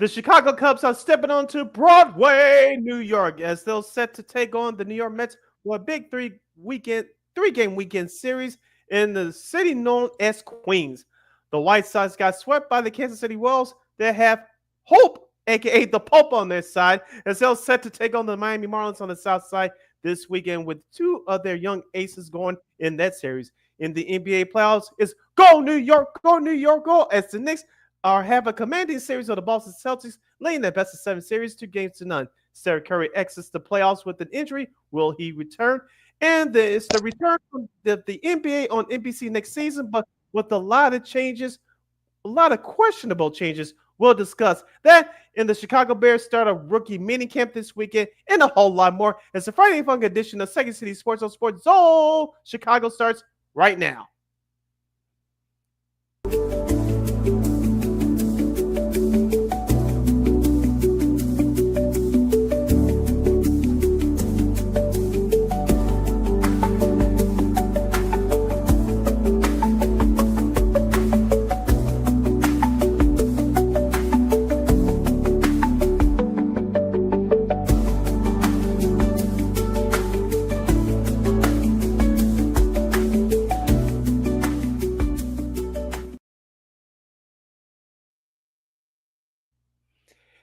The Chicago Cubs are stepping onto Broadway, New York, as they're set to take on the New York Mets for a big three-game weekend series in the city known as Queens. The White Sox got swept by the Kansas City Royals. They have Hope, aka the Pope, on their side, as they're set to take on the Miami Marlins on the South Side this weekend, with two of their young aces going in that series. In the NBA playoffs, it's go New York, go! As the Knicks have a commanding series of the Boston Celtics, laying their best of seven series 2-0. Steph Curry exits the playoffs with an injury. Will he return? And it's the return of the NBA on NBC next season, but with a lot of changes, a lot of questionable changes. We'll discuss that in the Chicago Bears start a rookie minicamp this weekend, and a whole lot more as the Friday Funk edition of Second City Sports on Sports Zone Chicago starts right now.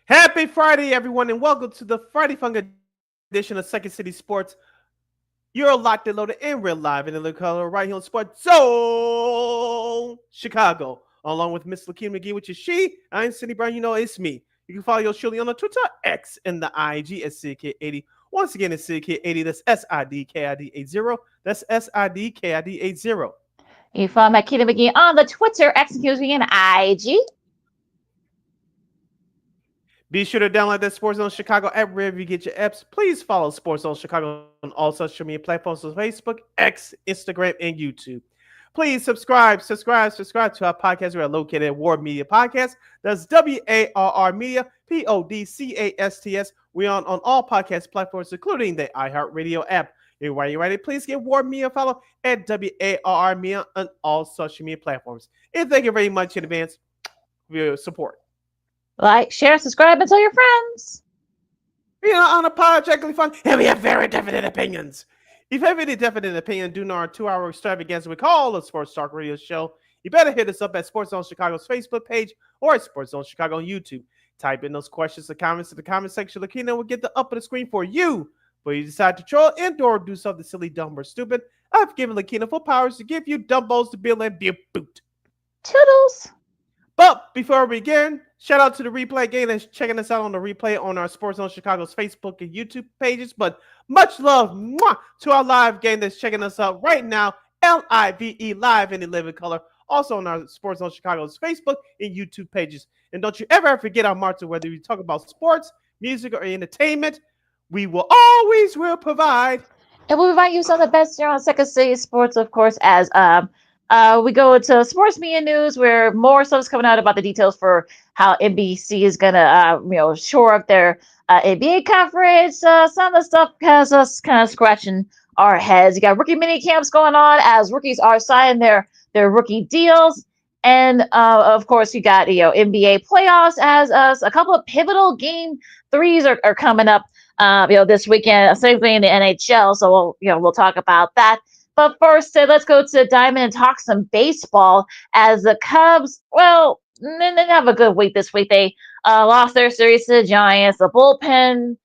Happy Friday, everyone, and welcome to the Friday Funk edition of Second City Sports. You're locked and loaded and real live in the color right here on Sports Zone Chicago, along with Miss LaKeena McGee, which is she. I'm Sidney Brown. You know it's me. You can follow yours surely on the Twitter, X, and the IG at SidKid80. Once again, it's SidKid80. That's SIDKID80. That's SIDKID80. You follow LaKeena McGee on the Twitter, X, and IG. Be sure to download that Sports Zone Chicago app wherever you get your apps. Please follow Sports Zone Chicago on all social media platforms on Facebook, X, Instagram, and YouTube. Please subscribe to our podcast. We are located at Ward Media Podcast. That's WARR Media, PODCASTS. We're on all podcast platforms, including the iHeartRadio app. And while you're ready, please give Ward Media a follow at WARR Media on all social media platforms. And thank you very much in advance for your support. Like, share, subscribe, and tell your friends. We are unapologetically fun, and we have very definite opinions. If you have any definite opinion during our 2-hour extravaganza we call the Sports Talk Radio Show, you better hit us up at Sports Zone Chicago's Facebook page or at Sports Zone Chicago on YouTube. Type in those questions or comments in the comment section. LaKeena will get the up of the screen for you. But you decide to troll and or do something silly, dumb, or stupid, I've given LaKeena full powers to give you dumbos to bill and be a boot. Toodles. But before we begin, shout out to the replay gang that's checking us out on the replay on our Sports Zone Chicago's Facebook and YouTube pages. But much love to our live gang that's checking us out right now, LIVE live in the living color, also on our Sports Zone Chicago's Facebook and YouTube pages. And don't you ever forget our motto, whether we talk about sports, music, or entertainment, we will provide. And we'll invite you some of the best here on Second City Sports, of course, as we go into sports media news where more stuff is coming out about the details for how NBC is gonna, shore up their NBA coverage. Some of the stuff has us kind of scratching our heads. You got rookie mini camps going on as rookies are signing their rookie deals, and of course you got NBA playoffs as a couple of pivotal game threes are coming up. This weekend, same thing in the NHL. So we'll talk about that. But first, let's go to Diamond and talk some baseball as the Cubs, they didn't have a good week this week. They lost their series to the Giants. The bullpen,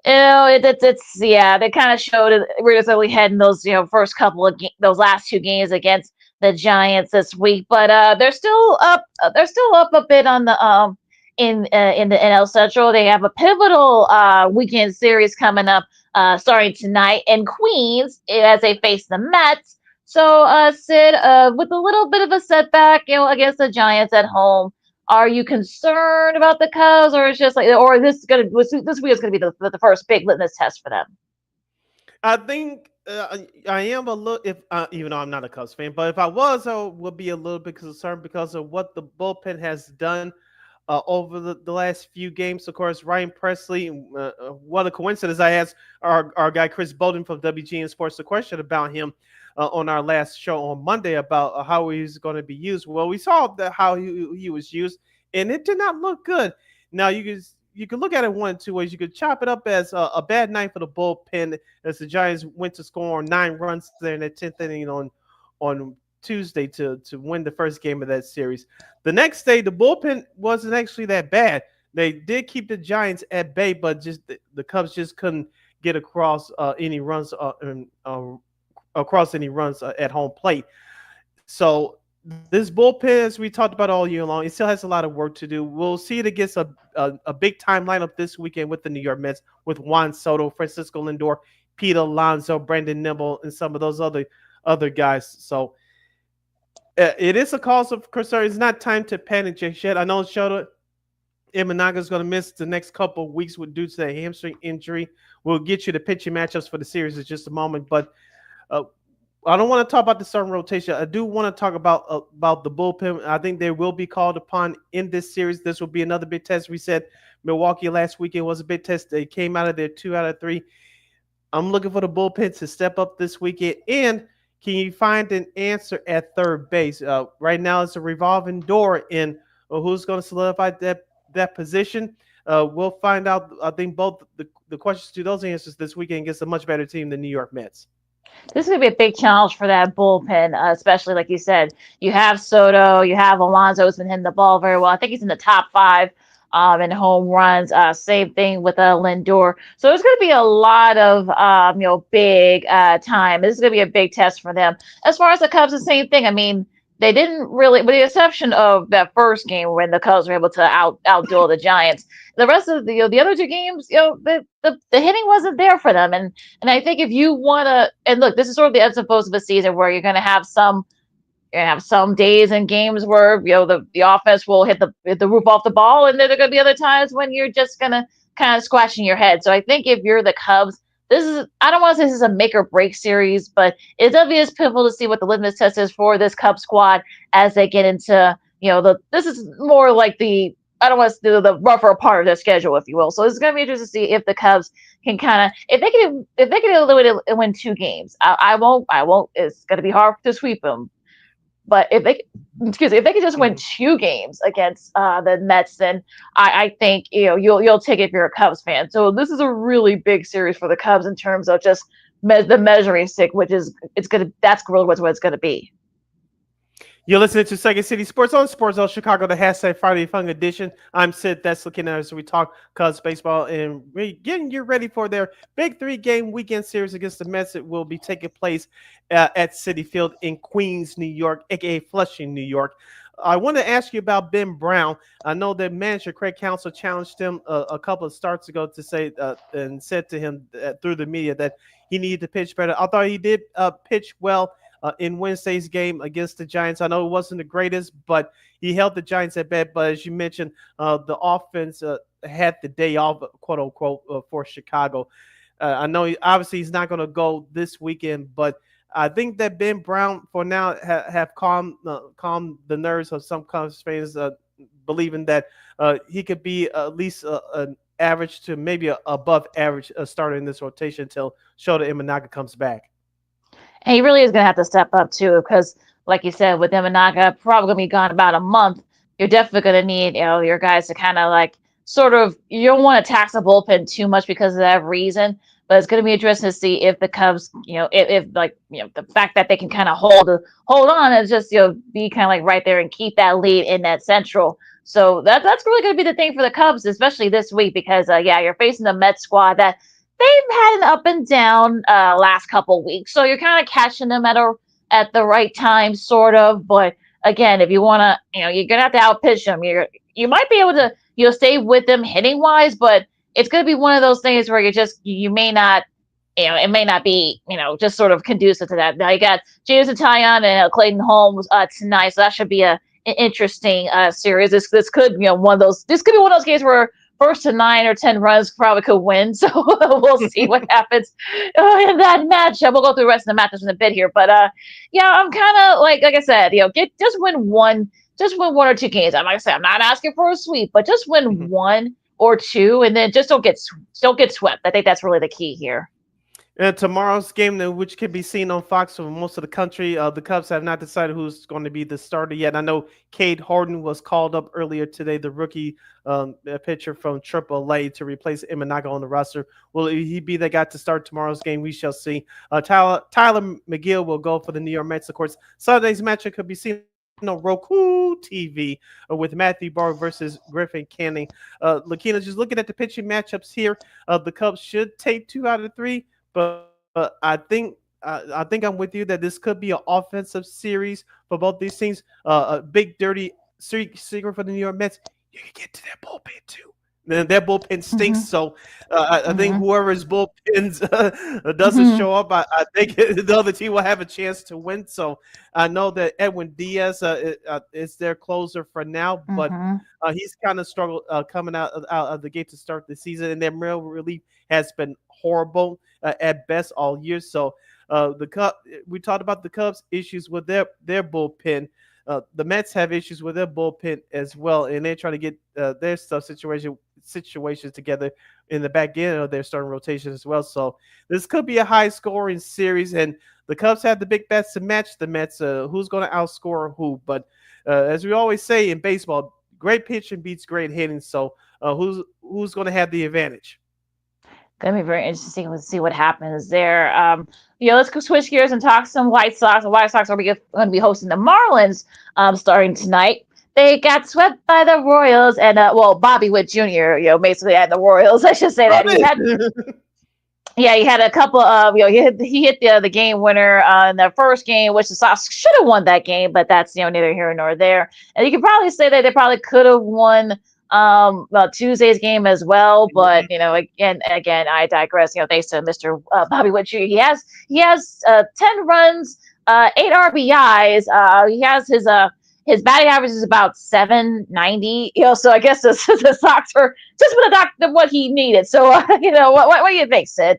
they kind of showed we're just really heading those, first couple of those last two games against the Giants this week. But they're still up. They're still up a bit on the in the NL Central. They have a pivotal weekend series coming up. Starting tonight in Queens as they face the Mets. So, Sid, with a little bit of a setback, against the Giants at home, are you concerned about the Cubs, or it's just this week is gonna be the first big litmus test for them? I think I am a little, if even though I'm not a Cubs fan, but if I was, I would be a little bit concerned because of what the bullpen has done over the last few games. Of course, Ryan Presley, what a coincidence. I asked our guy Chris Bowden from WGN Sports a question about him on our last show on Monday about how he's going to be used. Well, we saw how he was used, and it did not look good. Now you can look at it one of two ways. You could chop it up as a bad night for the bullpen, as the Giants went to score 9 runs there in the 10th inning on Tuesday to win the first game of that series. The next day, the bullpen wasn't actually that bad. They did keep the Giants at bay, but just the Cubs just couldn't get any runs across any runs at home plate. So this bullpen, as we talked about all year long, it still has a lot of work to do. We'll see it against a big time lineup this weekend with the New York Mets, with Juan Soto, Francisco Lindor, Pete Alonso, Brandon Nimble, and some of those other guys. So it is a cause of concern. It's not time to panic just yet. I know Shota Imanaga is going to miss the next couple of weeks due to that hamstring injury. We'll get you the pitching matchups for the series in just a moment, but uh, I don't want to talk about the starting rotation. I do want to talk about the bullpen. I think they will be called upon in this series. This will be another big test. We said Milwaukee last weekend was a big test. They came out of there 2 out of 3. I'm looking for the bullpen to step up this weekend. And can you find an answer at third base? Right now, it's a revolving door in who's going to solidify that position. We'll find out. I think both the questions to those answers this weekend against a much better team than New York Mets. This is going to be a big challenge for that bullpen, especially like you said. You have Soto, you have Alonso, who's been hitting the ball very well. I think he's in the top 5 in home runs. Same thing with Lindor. So there's going to be a lot of big time. This is going to be a big test for them. As far as the Cubs, the same thing. I mean, they didn't really, with the exception of that first game when the Cubs were able to outduel the Giants. The rest of the other 2 games, the hitting wasn't there for them. And I think if you want to, and look, this is sort of the ebbs and flows of a season where you're going to have some days and games where the offense will hit the roof off the ball, and then there are going to be other times when you're just going to kind of scratching your head. So I think if you're the Cubs, I don't want to say this is a make or break series, but it's obvious pivotal to see what the litmus test is for this Cubs squad as they get into this is more like I don't want to do the rougher part of their schedule, if you will. So it's going to be interesting to see if the Cubs can kind of, if they can win 2 games. I won't. It's going to be hard to sweep them. But if they can just win 2 games against the Mets, then I think you'll take it if you're a Cubs fan. So this is a really big series for the Cubs in terms of just the measuring stick, that's really what it's going to be. You're listening to Second City Sports on Sports Zone Chicago, the hashtag Friday Fun Edition. I'm Sid. That's LaKeena as we talk Cubs baseball, and we're getting you ready for their big 3-game weekend series against the Mets. It will be taking place at Citi Field in Queens, New York, aka Flushing, New York. I want to ask you about Ben Brown. I know that manager Craig Counsell challenged him a couple of starts ago to say and said to him through the media that he needed to pitch better. I thought he did pitch well in Wednesday's game against the Giants. I know it wasn't the greatest, but he held the Giants at bay. But as you mentioned, the offense had the day off, quote unquote, for Chicago. I know obviously he's not going to go this weekend, but I think that Ben Brown, for now, have calmed the nerves of some Cubs fans, believing that he could be at least an average to maybe above average starter in this rotation until Shota Imanaga comes back. And he really is going to have to step up too, because, like you said, with Imanaga probably going to be gone about a month. You're definitely going to need your guys to kind of you don't want to tax the bullpen too much because of that reason. But it's going to be interesting to see if the Cubs, if the fact that they can kind of hold on and just be kind of right there and keep that lead in that Central. So that's really going to be the thing for the Cubs, especially this week, because you're facing the Mets squad that they've had an up and down last couple of weeks. So you're kind of catching them at the right time, sort of. But again, if you want to, you're gonna have to outpitch them. You might be able to stay with them hitting wise, but it's going to be one of those things where you may not, it may not be, just sort of conducive to that. Now you got James Taillon and Clayton Holmes tonight, so that should be an interesting series. This could, this could be one of those games where first to 9 or 10 runs probably could win. So we'll see what happens in that matchup. We'll go through the rest of the matches in a bit here, but I'm kind of like I said, just win one or 2 games. I'm not asking for a sweep, but just win 1 or 2, and then just don't get swept. I think that's really the key here. And tomorrow's game, which can be seen on Fox for most of the country, the Cubs have not decided who's going to be the starter yet. I know Cade Harden was called up earlier today, the rookie pitcher from AAA, to replace Imanaga on the roster. Will he be the guy to start tomorrow's game? We shall see. Tyler McGee will go for the New York Mets. Of course, Sunday's matchup could be seen on Roku TV with Matthew Barr versus Griffin Canning. LaKeena, just looking at the pitching matchups here, the Cubs should take 2 out of 3. But I think I'm with you that this could be an offensive series for both these teams. A big dirty secret for the New York Mets. You can get to that bullpen too. Then their bullpen stinks. Mm-hmm. So I think Mm-hmm. whoever's bullpens doesn't Mm-hmm. show up, I think the other team will have a chance to win. So I know that Edwin Diaz is their closer for now, but Mm-hmm. he's kind of struggled coming out of the gate to start the season, and their real relief has been horrible at best all year. So we talked about the Cubs issues with their bullpen. The Mets have issues with their bullpen as well, and they're trying to get their situations together in the back end of their starting rotation as well. So this could be a high scoring series, and the Cubs have the big bets to match the Mets. Who's going to outscore who? But as we always say in baseball, great pitching beats great hitting. So who's going to have the advantage? Gonna be very interesting to see what happens there. Let's go switch gears and talk some White Sox. The White Sox are going to be hosting the Marlins starting tonight. They got swept by the Royals, and Bobby Witt Jr. Basically at the Royals. I should say that he had a couple of he hit the game winner in the first game, which the Sox should have won that game, but that's neither here nor there. And you can probably say that they probably could have won Tuesday's game as well, but again, I digress. Thanks to Mr. Bobby Witt Jr. He has 10 runs, 8 RBIs. He has his batting average is about 790. So I guess the Sox are just with what he needed. So what do you think, Sid?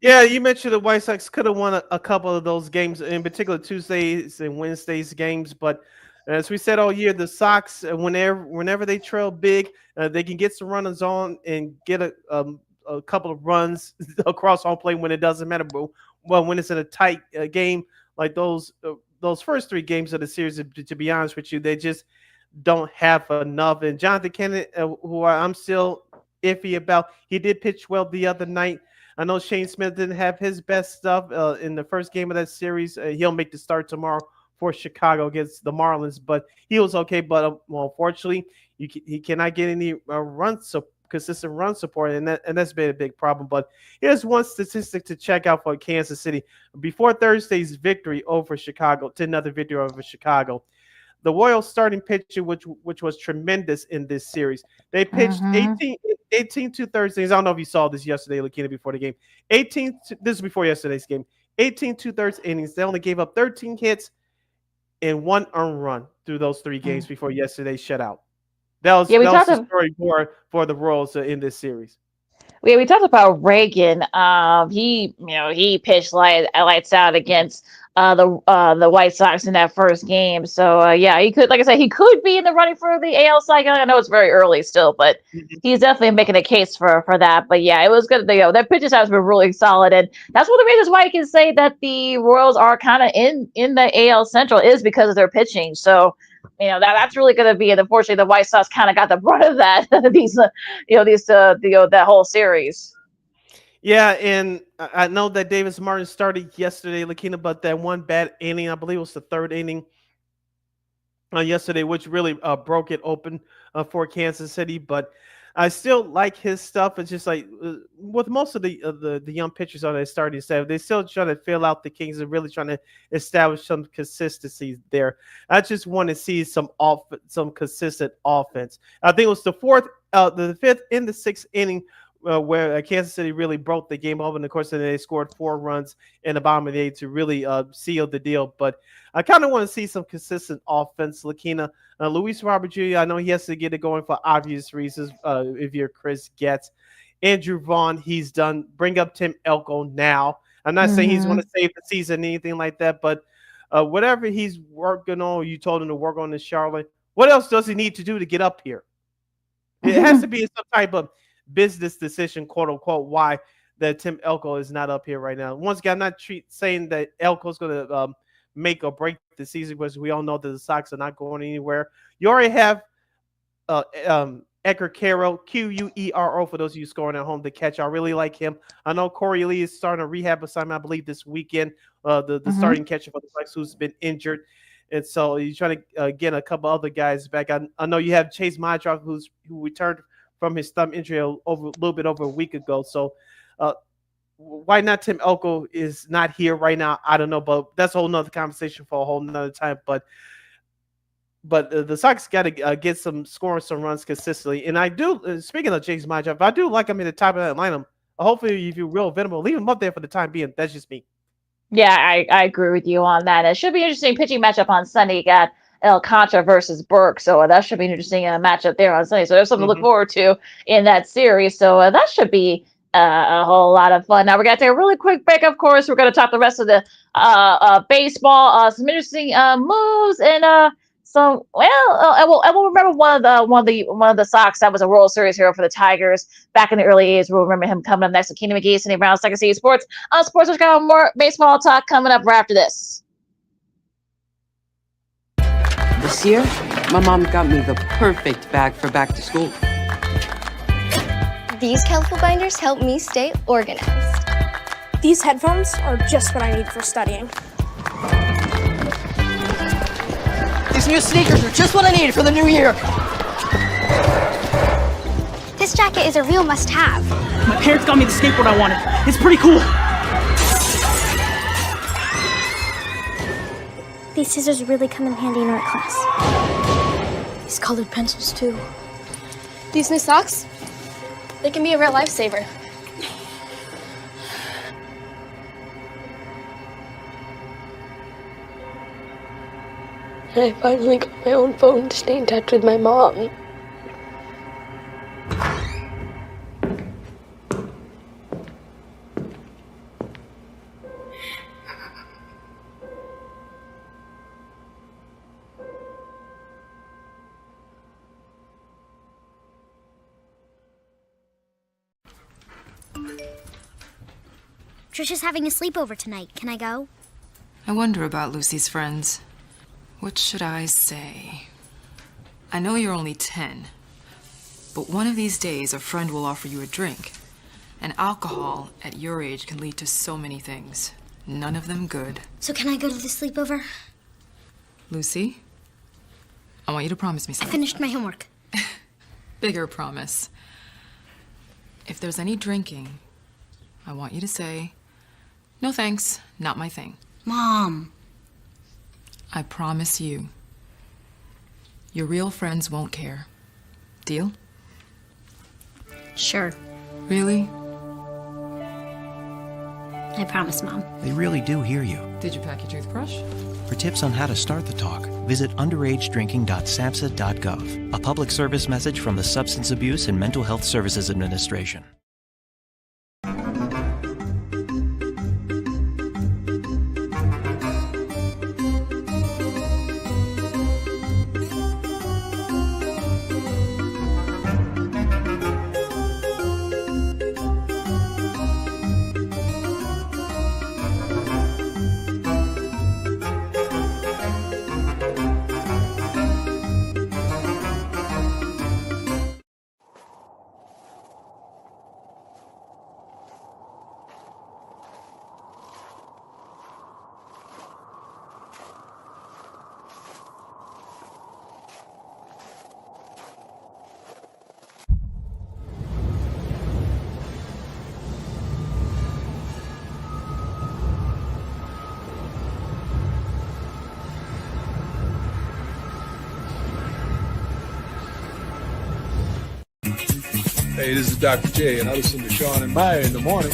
Yeah, you mentioned the White Sox could have won a couple of those games, in particular Tuesdays and Wednesdays games. But as we said all year, the Sox, whenever they trail big, they can get some runners on and get a couple of runs across home plate when it doesn't matter. But well, when it's in a tight game like those first 3 games of the series, to be honest with you, they just don't have enough. And Jonathan Kennedy, who I'm still iffy about, he did pitch well the other night. I know Shane Smith didn't have his best stuff in the first game of that series. He'll make the start tomorrow for Chicago against the Marlins, but he was okay. But unfortunately, he cannot get any consistent run support, and that's been a big problem. But here's one statistic to check out for Kansas City before Thursday's victory over Chicago, 10-0 victory over Chicago. The Royals starting pitcher, which was tremendous in this series, they pitched Mm-hmm. 18 2/3 innings. I don't know if you saw this yesterday, LaKeena, before the game. This is before yesterday's game. 18 2/3 innings. They only gave up 13 hits and 1 earned run through those 3 games before yesterday's shutout. That was Yeah, we that was talked. the story for the Royals in this series. We talked about Reagan. He pitched lights out against the White Sox in that first game. So yeah, he could, like I said, he could be in the running for the AL cycle. I know it's very early still, but Mhm. he's definitely making a case for that. But yeah, it was good. Their pitches has been really solid, and that's one of the reasons why you can say that the Royals are kind of in the AL Central is because of their pitching. So that's really going to be. And unfortunately, the White Sox kind of got the brunt of that. That whole series. Yeah, and I know that Davis Martin started yesterday, LaKeena, but that one bad inning, I believe it was the third inning yesterday, which really broke it open for Kansas City. But I still like his stuff. It's just like with most of the young pitchers on their starting staff, they're still trying to fill out the Kings and really trying to establish some consistency there. I just want to see some consistent offense. I think it was the fifth in the sixth inning where Kansas City really broke the game open. Of course, then they scored 4 runs in the bottom of the 8th to really seal the deal. But I kind of want to see some consistent offense, LaKeena. Luis Robert Jr., I know he has to get it going for obvious reasons. If you're Chris Getz, Andrew Vaughn, he's done. Bring up Tim Elko now. I'm not saying he's going Mm-hmm. to save the season, anything like that, but whatever he's working on, you told him to work on in Charlotte. What else does he need to do to get up here? It has to be some type of business decision, quote unquote, why that Tim Elko is not up here right now. Once again, I'm not saying that Elko's going to make or break the season, because we all know that the Sox are not going anywhere. You already have Edgar Quero, Quero, for those of you scoring at home, the catcher. I really like him. I know Corey Lee is starting a rehab assignment, I believe, this weekend. The starting catcher for the Sox, who's been injured. And so you're trying to get a couple other guys back. I know you have Chase Mydroff, who returned from his thumb injury a little bit over a week ago. So why not Tim Elko is not here right now? I don't know, but that's a whole nother conversation for a whole nother time. But the Sox got to get some scoring some runs consistently. And I do, speaking of Chase Mydroff, I do like him in the top of that lineup. Hopefully, if you're real venerable, leave him up there for the time being. That's just me. Yeah, I agree with you on that. It should be an interesting pitching matchup on Sunday. You got Alcantara versus Burke, so that should be an interesting matchup there on Sunday. So there's something to look forward to in that series. So that should be a whole lot of fun. Now we're going to take a really quick break. Of course, we're going to talk the rest of the baseball, some interesting moves, and so I will remember one of the Sox that was a World Series hero for the Tigers back in the early 80s. We'll remember him coming up next. LaKeena McGee, Sidney Brown, Second City Sports. Sports, we've got more baseball talk coming up right after this. This year, my mom got me the perfect bag for back to school. These colorful binders help me stay organized. These headphones are just what I need for studying. These new sneakers are just what I needed for the new year. This jacket is a real must-have. My parents got me the skateboard I wanted. It's pretty cool. These scissors really come in handy in art class. These colored pencils, too. These new socks, they can be a real lifesaver. I finally got my own phone to stay in touch with my mom. Trisha's having a sleepover tonight. Can I go? I wonder about Lucy's friends. What should I say? I know you're only 10, but one of these days a friend will offer you a drink. And alcohol at your age can lead to so many things. None of them good. So can I go to the sleepover? Lucy, I want you to promise me I something. finished my homework. Bigger promise. If there's any drinking, I want you to say, "No thanks, not my thing." Mom. I promise you, your real friends won't care. Deal? Sure. Really? I promise, Mom. They really do hear you. Did you pack your toothbrush? For tips on how to start the talk, visit underagedrinking.samhsa.gov, a public service message from the Substance Abuse and Mental Health Services Administration. Hey, this is Dr. J, and I listen to Sean and Maya in the morning.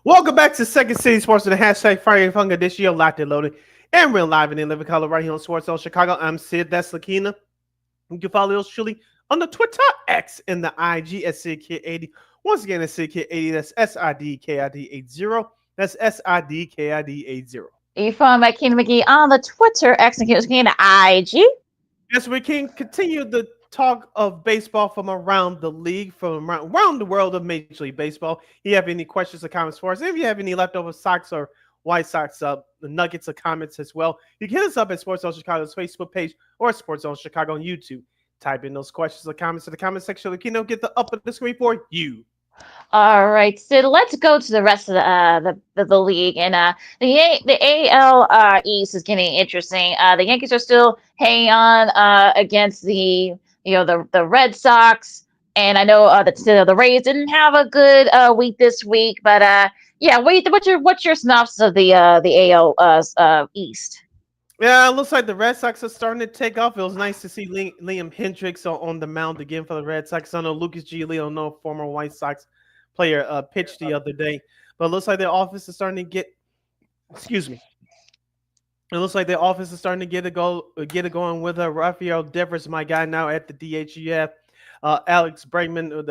Welcome back to Second City Sports and the hashtag Friday Funga this year, locked and loaded. And we're live and in living color right here on Sports Zone Chicago. I'm Sid. That's LaKeena. You can follow yours truly on the Twitter, X, and the IG at SidKid80. Once again, it's SidKid80. That's SIDKID80. That's SIDKID80. You follow McGee McGee on the Twitter, X, and the IG. Yes, we can continue the talk of baseball from around the league, from around the world of Major League Baseball. If you have any questions or comments for us, if you have any leftover Sox or White Sox the nuggets or comments as well, you can hit us up at Sports Zone Chicago's Facebook page or Sports Zone Chicago on YouTube. Type in those questions or comments in the comment section of the keynote. Get the up of the screen for you. All right, Sid. Let's go to the rest of the league, and the AL East is getting interesting. The Yankees are still hanging on against the Red Sox, and I know the Rays didn't have a good week this week, but yeah, what's your synopsis of the AL East? Yeah, it looks like the Red Sox are starting to take off. It was nice to see Liam Hendricks on the mound again for the Red Sox. I know Lucas Giolito, former White Sox player, pitched the other day, but it looks like their offense is starting to get. Excuse me. It looks like their offense is starting to get it going with Rafael Devers, my guy, now at the DH. You have Alex Bregman,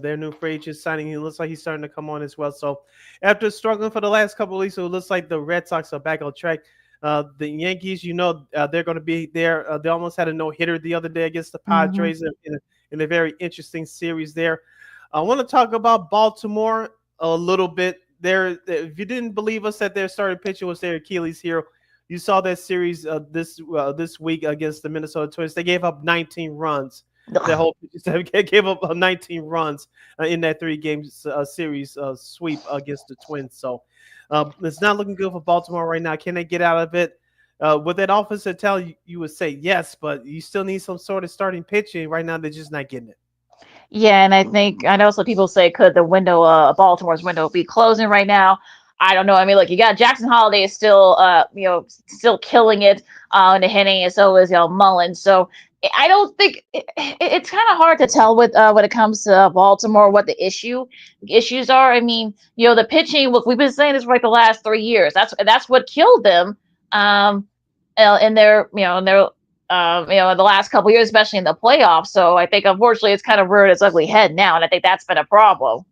their new free agent signing. He looks like he's starting to come on as well. So after struggling for the last couple of weeks, it looks like the Red Sox are back on track. The Yankees, they're going to be there. They almost had a no-hitter the other day against the Padres in a very interesting series there. I want to talk about Baltimore a little bit. If you didn't believe us that their starting pitcher was their Achilles heel, you saw that series this week against the Minnesota Twins. They gave up 19 runs. The whole gave up 19 runs in that 3-game series sweep against the Twins. So it's not looking good for Baltimore right now. Can they get out of it? With that offensive talent, you would say yes, but you still need some sort of starting pitching. Right now, they're just not getting it. Yeah, and I know some people say, could the Baltimore's window be closing right now? I don't know. I mean, look, you got Jackson Holiday is still, still killing it in the hitting, and so is Mullins. So I don't think it's kind of hard to tell when it comes to Baltimore what the issues are. I mean, the pitching. Look, we've been saying this for like the last 3 years. That's what killed them. In their the last couple of years, especially in the playoffs. So I think unfortunately it's kind of reared its ugly head now, and I think that's been a problem.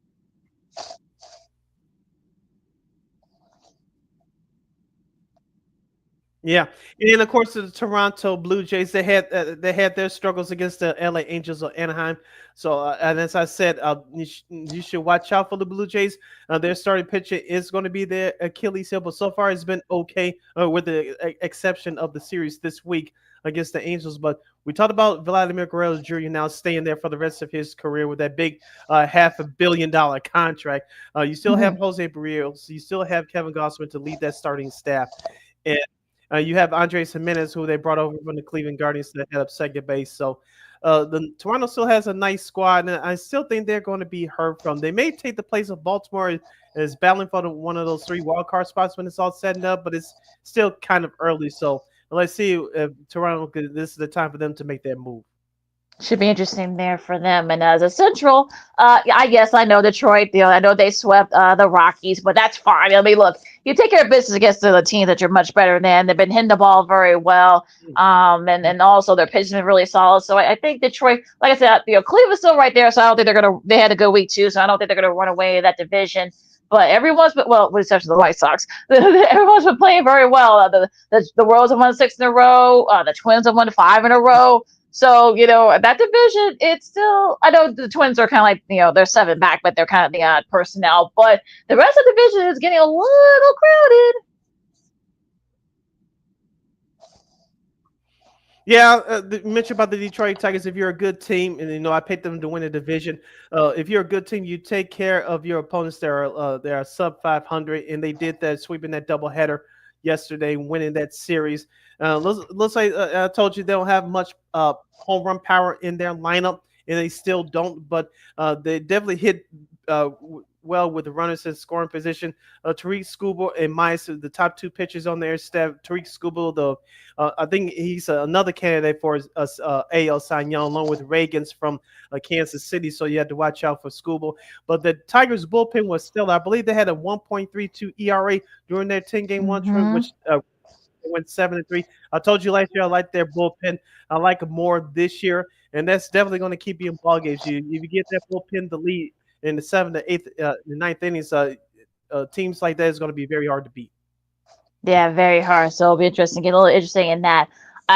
Yeah, and then of course the Toronto Blue Jays, they had their struggles against the LA Angels or Anaheim. So and as I said, you should watch out for the Blue Jays. Their starting pitcher is going to be their Achilles heel, but so far it's been okay, with the exception of the series this week against the Angels. But we talked about Vladimir Guerrero Jr. now staying there for the rest of his career with that big $500 million contract. You still have Jose Barrios, you still have Kevin Gausman to lead that starting staff, and you have Andres Jimenez, who they brought over from the Cleveland Guardians to head up second base. So the Toronto still has a nice squad, and I still think they're going to be heard from. They may take the place of Baltimore as battling for one of those 3 wild card spots when it's all said and done, but it's still kind of early. So let's see if Toronto, this is the time for them to make that move. Should be interesting there for them. And as a Central, I know Detroit. I know they swept the Rockies, but that's fine. I mean, look, you take care of business against the team that you're much better than. They've been hitting the ball very well, and also their pitching is really solid. So I think Detroit, like I said, Cleveland's still right there. So I don't think they had a good week too. So I don't think they're gonna run away in that division. But with exception of the White Sox, everyone's been playing very well. The Royals have won 6 in a row. The Twins have won 5 in a row. So, that division, it's still, I know the Twins are kind of like, they're 7 back, but they're kind of the odd personnel. But the rest of the division is getting a little crowded. Yeah, mention about the Detroit Tigers. If you're a good team, and I picked them to win a division. If you're a good team, you take care of your opponents. They are sub 500, and they did that, sweeping that doubleheader yesterday, winning that series. Looks like I told you they don't have much home run power in their lineup, and they still don't. But they definitely hit well with the runners in scoring position. Tariq Skubal and Mice, the top 2 pitchers on their staff. Tariq Skubal, I think he's another candidate for AL Cy Young, along with Reagans from Kansas City. So you had to watch out for Skubal. But the Tigers bullpen was still, I believe they had a 1.32 ERA during their 10-game one trip, which went 7-3. I told you last year I like their bullpen. I like it more this year, and that's definitely going to keep you in ball games. If you get that bullpen to lead in the 7th, to 8th, the 9th innings, teams like that is going to be very hard to beat. Yeah, very hard. So it'll be interesting. Get a little interesting in that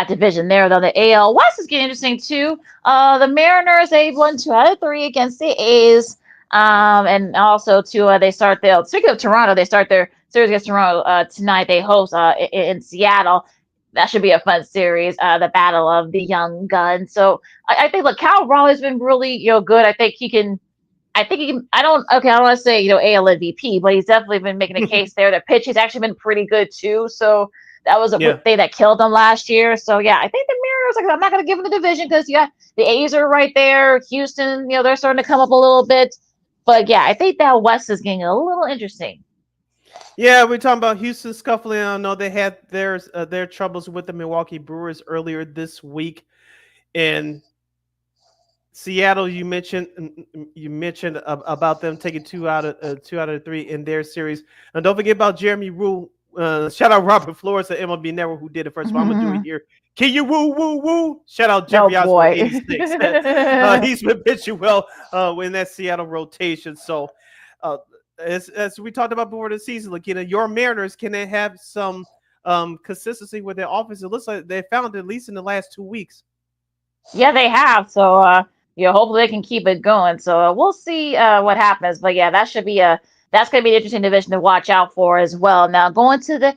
division there. Though the AL West is getting interesting too. The Mariners, they won 2 out of 3 against the A's. And also too, they start the speaking of Toronto, they start their series against Toronto tonight. They host in Seattle. That should be a fun series. The battle of the young guns. So I think look, Cal Raleigh's been really good. I think he can. I don't want to say, AL MVP, but he's definitely been making a case there. The pitch, he's actually been pretty good too. So that was a thing that killed him last year. So yeah, I think the Mariners, I'm not going to give them the division because the A's are right there. Houston, they're starting to come up a little bit. But yeah, I think that West is getting a little interesting. Yeah, we're talking about Houston scuffling. I know they had their troubles with the Milwaukee Brewers earlier this week, and Seattle, you mentioned about them taking 2 out of 3 in their series, and don't forget about Jeremy Rule. Shout out Robert Flores at MLB Network who did it first. But I'm gonna do it here. Can you woo? Shout out Jeffrey Osborne 86. He's been pitching well in that Seattle rotation. So as we talked about before the season, LaKeena, your Mariners, can they have some consistency with their offense? It looks like they found it, at least in the last 2 weeks. Yeah, they have. So hopefully they can keep it going. So we'll see what happens. But yeah, that's going to be an interesting division to watch out for as well. Now going to the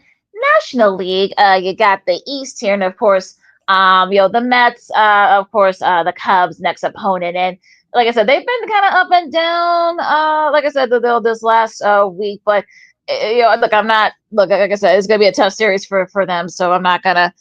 National League, you got the East here, and of course, the Mets, of course, the Cubs next opponent, and like I said, they've been kind of up and down. Like I said, this last week, but like I said, it's going to be a tough series for them. So I'm not gonna.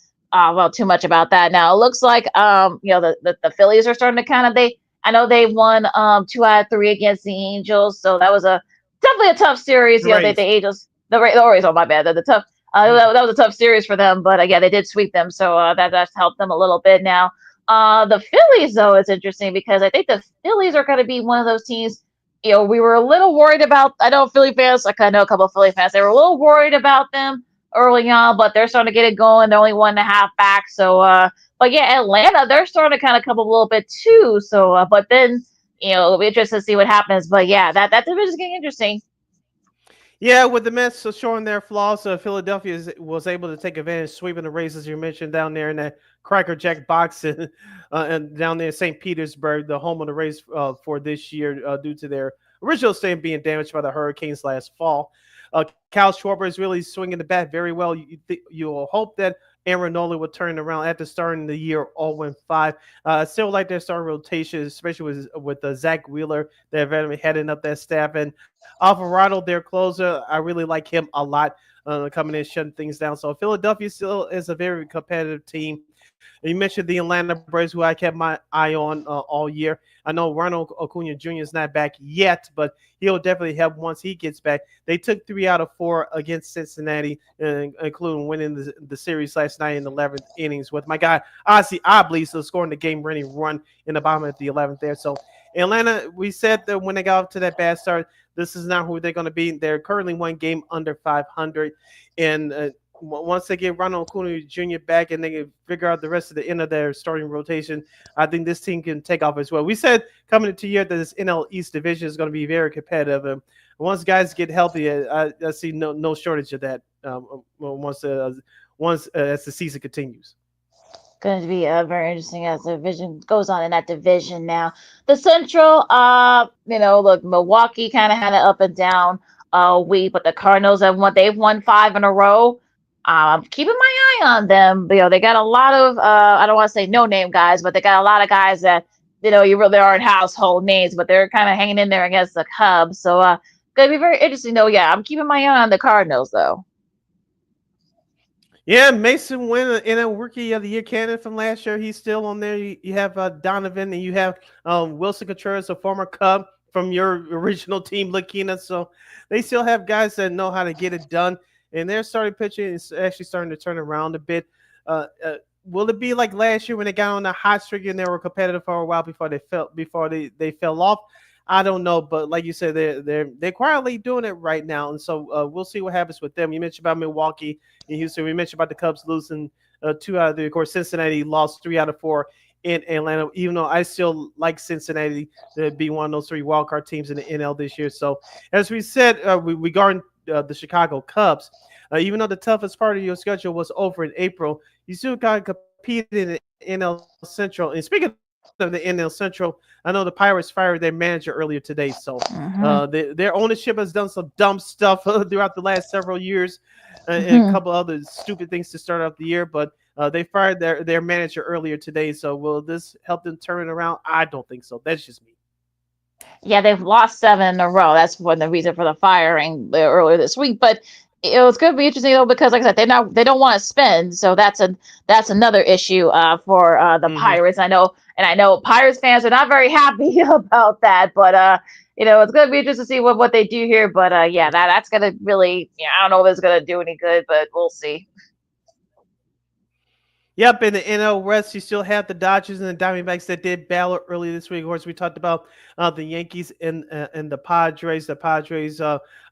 Too much about that. Now it looks like the Phillies are starting to I know they won 2 out of 3 against the Angels, so that was definitely a tough series. The Angels, the Orioles. Oh my bad, the tough. That was a tough series for them, but they did sweep them, so that's helped them a little bit. Now the Phillies, though, is interesting because I think the Phillies are going to be one of those teams. We were a little worried about. I know Philly fans. I know a couple of Philly fans. They were a little worried about them early on, but they're starting to get it going. They're only 1.5 back. So, but yeah, Atlanta, they're starting to kind of come up a little bit too. So, but then, it'll be interesting to see what happens. But yeah, that division is getting interesting. Yeah, with the Mets showing their flaws, Philadelphia was able to take advantage, sweeping the Rays, as you mentioned, down there in that Cracker Jack box and down there in St. Petersburg, the home of the Rays for this year due to their original stadium being damaged by the hurricanes last fall. Kyle Schwarber is really swinging the bat very well. You'll hope that Aaron Nola will turn around after starting the year 0-5. Still like their starting rotation, especially with Zach Wheeler, they're very heading up that staff. And Alvarado, their closer, I really like him a lot coming in, shutting things down. So Philadelphia still is a very competitive team. You mentioned the Atlanta Braves, who I kept my eye on all year. I know Ronald Acuna Jr. is not back yet, but he'll definitely help once he gets back. They took 3 out of 4 against Cincinnati, including winning the series last night in the 11th innings with my guy, Ozzie Obley, so scoring the game-winning run in the bottom of the 11th there. So Atlanta, we said that when they got off to that bad start, this is not who they're going to be. They're currently 1 game under 500, and once they get Ronald Acuna Jr. back and they can figure out the rest of the end of their starting rotation, I think this team can take off as well. We said coming into the year that this NL East division is going to be very competitive. And once guys get healthy, I see no shortage of that once as the season continues. Going to be very interesting as the division goes on in that division. Now the Central, look, Milwaukee kind of had an up and down week, but the Cardinals they've won 5 in a row. Keeping my eye on them. They got a lot of I don't want to say no name guys, but they got a lot of guys that you really aren't household names, but they're kind of hanging in there against the Cubs. So gonna be very interesting. Yeah, I'm keeping my eye on the Cardinals though. Yeah, Mason Wynn in a Rookie of the Year candidate from last year. He's still on there. You have Donovan, and you have Wilson Contreras, a former Cub from your original team, LaKeena. So they still have guys that know how to get it done. And their starting pitching is actually starting to turn around a bit. Will it be like last year when they got on the hot streak and they were competitive for a while before they fell off? I don't know, but like you said, they're quietly doing it right now, and so we'll see what happens with them. You mentioned about Milwaukee and Houston. We mentioned about the Cubs losing 2 out of 3. Of course, Cincinnati lost 3 out of 4 in Atlanta. Even though I still like Cincinnati to be one of those 3 wildcard teams in the NL this year. So as we said, regarding the Chicago Cubs, even though the toughest part of your schedule was over in April, you still got to compete in the NL Central. And speaking of the NL Central, I know the Pirates fired their manager earlier today. So their ownership has done some dumb stuff throughout the last several years and a couple other stupid things to start off the year. But they fired their manager earlier today. So will this help them turn it around? I don't think so. That's just me. Yeah, they've lost 7 in a row. That's one of the reason for the firing earlier this week. But it was going to be interesting though, because like I said, they don't want to spend, so that's another issue for the Pirates. I know Pirates fans are not very happy about that, but it's going to be interesting to see what they do here. But yeah, that's going to really, I don't know if it's going to do any good, but we'll see. Yep, in the NL West, you still have the Dodgers and the Diamondbacks that did battle early this week. Of course, we talked about the Yankees and the Padres. The Padres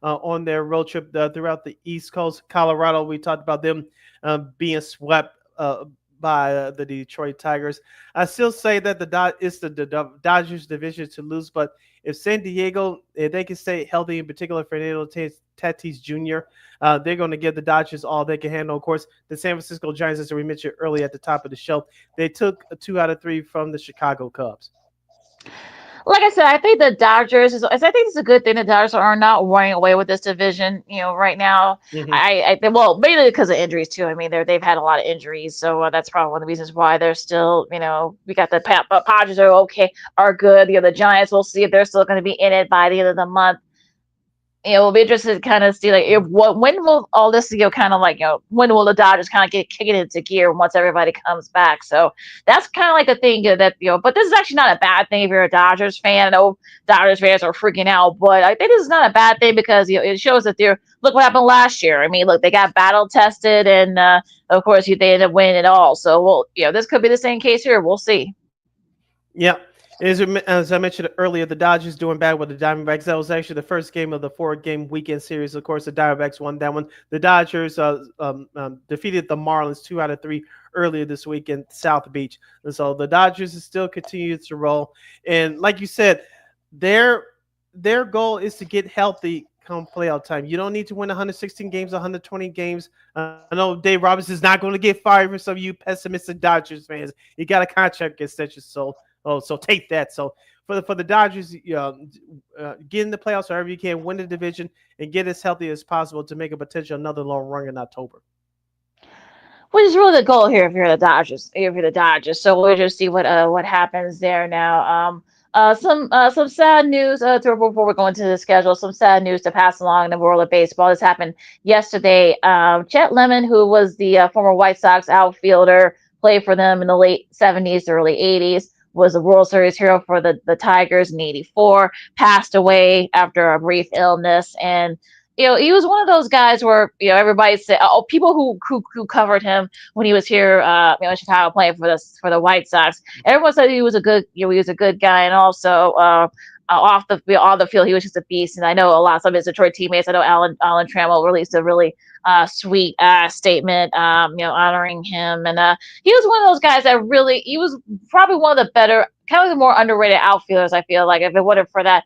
on their road trip throughout the East Coast, Colorado. We talked about them being swept by the Detroit Tigers. I still say that it's the Dodgers division to lose, but if San Diego, if they can stay healthy, in particular Fernando Tatis Jr., they're going to give the Dodgers all they can handle. Of course, the San Francisco Giants, as we mentioned earlier at the top of the show, they took 2 out of 3 from the Chicago Cubs. Like I said, I think the Dodgers I think it's a good thing the Dodgers are not running away with this division, right now. Well, mainly because of injuries too. I mean, they've had a lot of injuries, so that's probably one of the reasons why they're still, we got the Padres are good. The Giants, we'll see if they're still going to be in it by the end of the month. We'll be interested to kind of see when will all this kind of when will the Dodgers kind of get kicking into gear once everybody comes back. So that's kind of like the thing that but this is actually not a bad thing if you're a Dodgers fan. I know Dodgers fans are freaking out, but I think this is not a bad thing because it shows that look what happened last year. I mean, look, they got battle tested, and of course they ended up winning it all. So this could be the same case here. We'll see. Yeah. As I mentioned earlier, the Dodgers doing bad with the Diamondbacks. That was actually the first game of the 4-game weekend series. Of course, the Diamondbacks won that one. The Dodgers defeated the Marlins 2 out of 3 earlier this week in South Beach. And so the Dodgers is still continuing to roll. And like you said, their goal is to get healthy come playoff time. You don't need to win 116 games, 120 games. I know Dave Roberts is not going to get fired for some of you pessimistic Dodgers fans. You got a contract extension, so take that. So for the Dodgers, get in the playoffs wherever you can, win the division, and get as healthy as possible to make a potential another long run in October. Which is really the goal here if you're the Dodgers. So we'll just see what happens there now. Some sad news before we go into the schedule. Some sad news to pass along in the world of baseball. This happened yesterday. Chet Lemon, who was the former White Sox outfielder, played for them in the late 70s, early 80s. Was a World Series hero for the Tigers in '84, passed away after a brief illness. And, he was one of those guys where, everybody said, people who covered him when he was here, in Chicago playing for the White Sox. Everyone said he was a good, he was a good guy. And also, on the field, he was just a beast. And I know some of his Detroit teammates, I know Alan Trammell released a really sweet statement, honoring him. And he was one of those guys that he was probably one of the better, kind of the more underrated outfielders, I feel like, if it wasn't for that,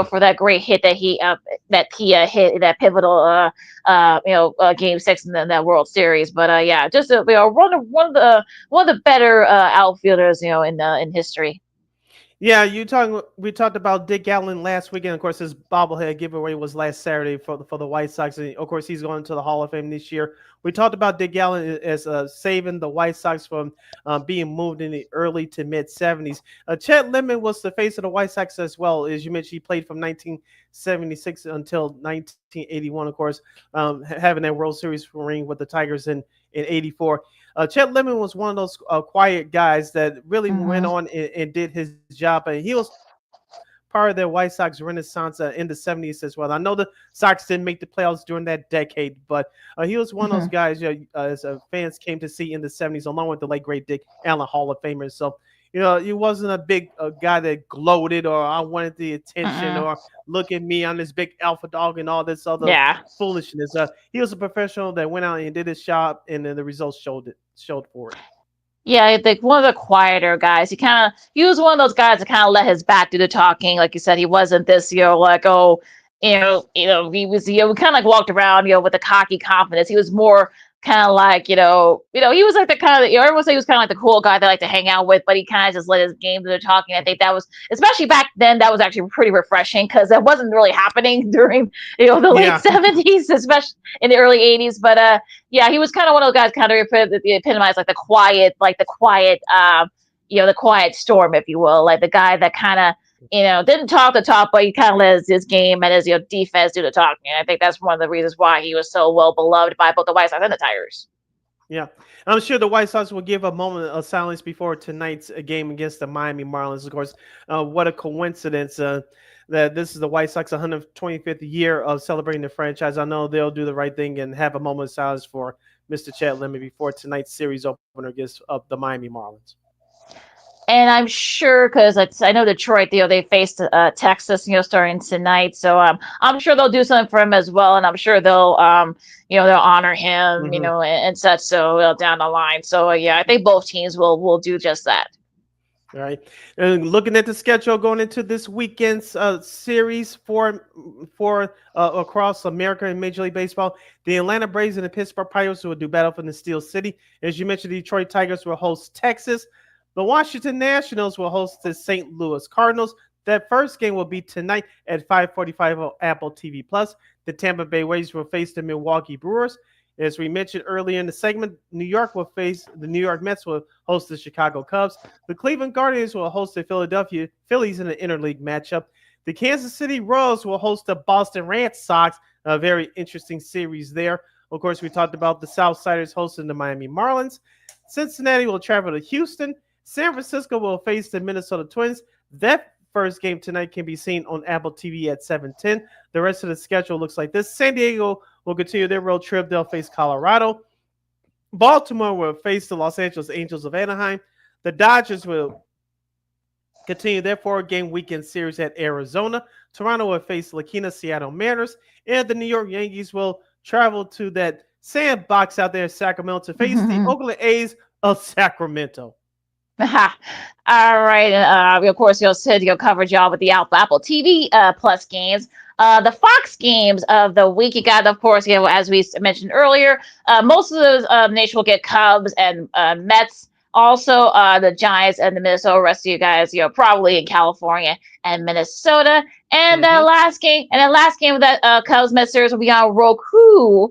for that great hit that he hit that pivotal, Game 6 in that World Series. But just one of the better outfielders, in history. Yeah, we talked about Dick Allen last weekend. Of course, his bobblehead giveaway was last Saturday for the White Sox. And of course, he's going to the Hall of Fame this year. We talked about Dick Allen as saving the White Sox from being moved in the early to mid 70s. Chet Lemon was the face of the White Sox as well. As you mentioned, he played from 1976 until 1981, of course, having that World Series ring with the Tigers in '84. Chet Lemon was one of those quiet guys that really went on and did his job. And he was part of their White Sox renaissance in the 70s as well. I know the Sox didn't make the playoffs during that decade, but he was one of those guys as fans came to see in the 70s, along with the late, great Dick Allen, Hall of Famer. So he wasn't a big guy that gloated or I wanted the attention Mm-mm. or look at me, I'm this big alpha dog and all this other Yeah. foolishness. He was a professional that went out and did his job, and then the results showed for it. Yeah, I think one of the quieter guys. He was one of those guys that kind of let his back do the talking. Like you said, he wasn't this, like, oh, he was, we kind of like walked around, with the cocky confidence. He was more kind of like, he was like the kind of, everyone said he was kind of like the cool guy that liked to hang out with, but he kind of just let his game do the talking. I think that was, especially back then, that was actually pretty refreshing because that wasn't really happening during, the late Yeah. 70s, especially in the early 80s. But yeah, he was kind of one of those guys kind of epitomized like the quiet, the quiet storm, if you will, like the guy that kind of, didn't talk the talk, but he kind of let his game and his defense do the talking. And I think that's one of the reasons why he was so well beloved by both the White Sox and the Tigers. Yeah, I'm sure the White Sox will give a moment of silence before tonight's game against the Miami Marlins. Of course, what a coincidence that this is the White Sox 125th year of celebrating the franchise. I know they'll do the right thing and have a moment of silence for Mr. Chad Lemon before tonight's series opener against the Miami Marlins. And I'm sure because I know Detroit, they faced Texas, starting tonight. So I'm sure they'll do something for him as well, and I'm sure they'll they'll honor him, and such. So down the line. So yeah, I think both teams will do just that. All right, and looking at the schedule going into this weekend's series for across America in Major League Baseball, the Atlanta Braves and the Pittsburgh Pirates will do battle for the Steel City. As you mentioned, the Detroit Tigers will host Texas. The Washington Nationals will host the St. Louis Cardinals. That first game will be tonight at 5:45 on Apple TV+. The Tampa Bay Rays will face the Milwaukee Brewers. As we mentioned earlier in the segment, New York the New York Mets will host the Chicago Cubs. The Cleveland Guardians will host the Philadelphia Phillies in an interleague matchup. The Kansas City Royals will host the Boston Red Sox. A very interesting series there. Of course, we talked about the Southsiders hosting the Miami Marlins. Cincinnati will travel to Houston. San Francisco will face the Minnesota Twins. That first game tonight can be seen on Apple TV at 7:10. The rest of the schedule looks like this. San Diego will continue their road trip. They'll face Colorado. Baltimore will face the Los Angeles Angels of Anaheim. The Dodgers will continue their 4-game weekend series at Arizona. Toronto will face LaKeena Seattle Mariners. And the New York Yankees will travel to that sandbox out there in Sacramento to face the Oakland A's of Sacramento. All right. Of course, said coverage y'all with the Apple TV Plus games. The Fox games of the week, you got, of course, as we mentioned earlier, most of the nation will get Cubs and Mets. Also, the Giants and the Minnesota. Rest of you guys, probably in California and Minnesota. And the last game of that Cubs Mets series will be on Roku.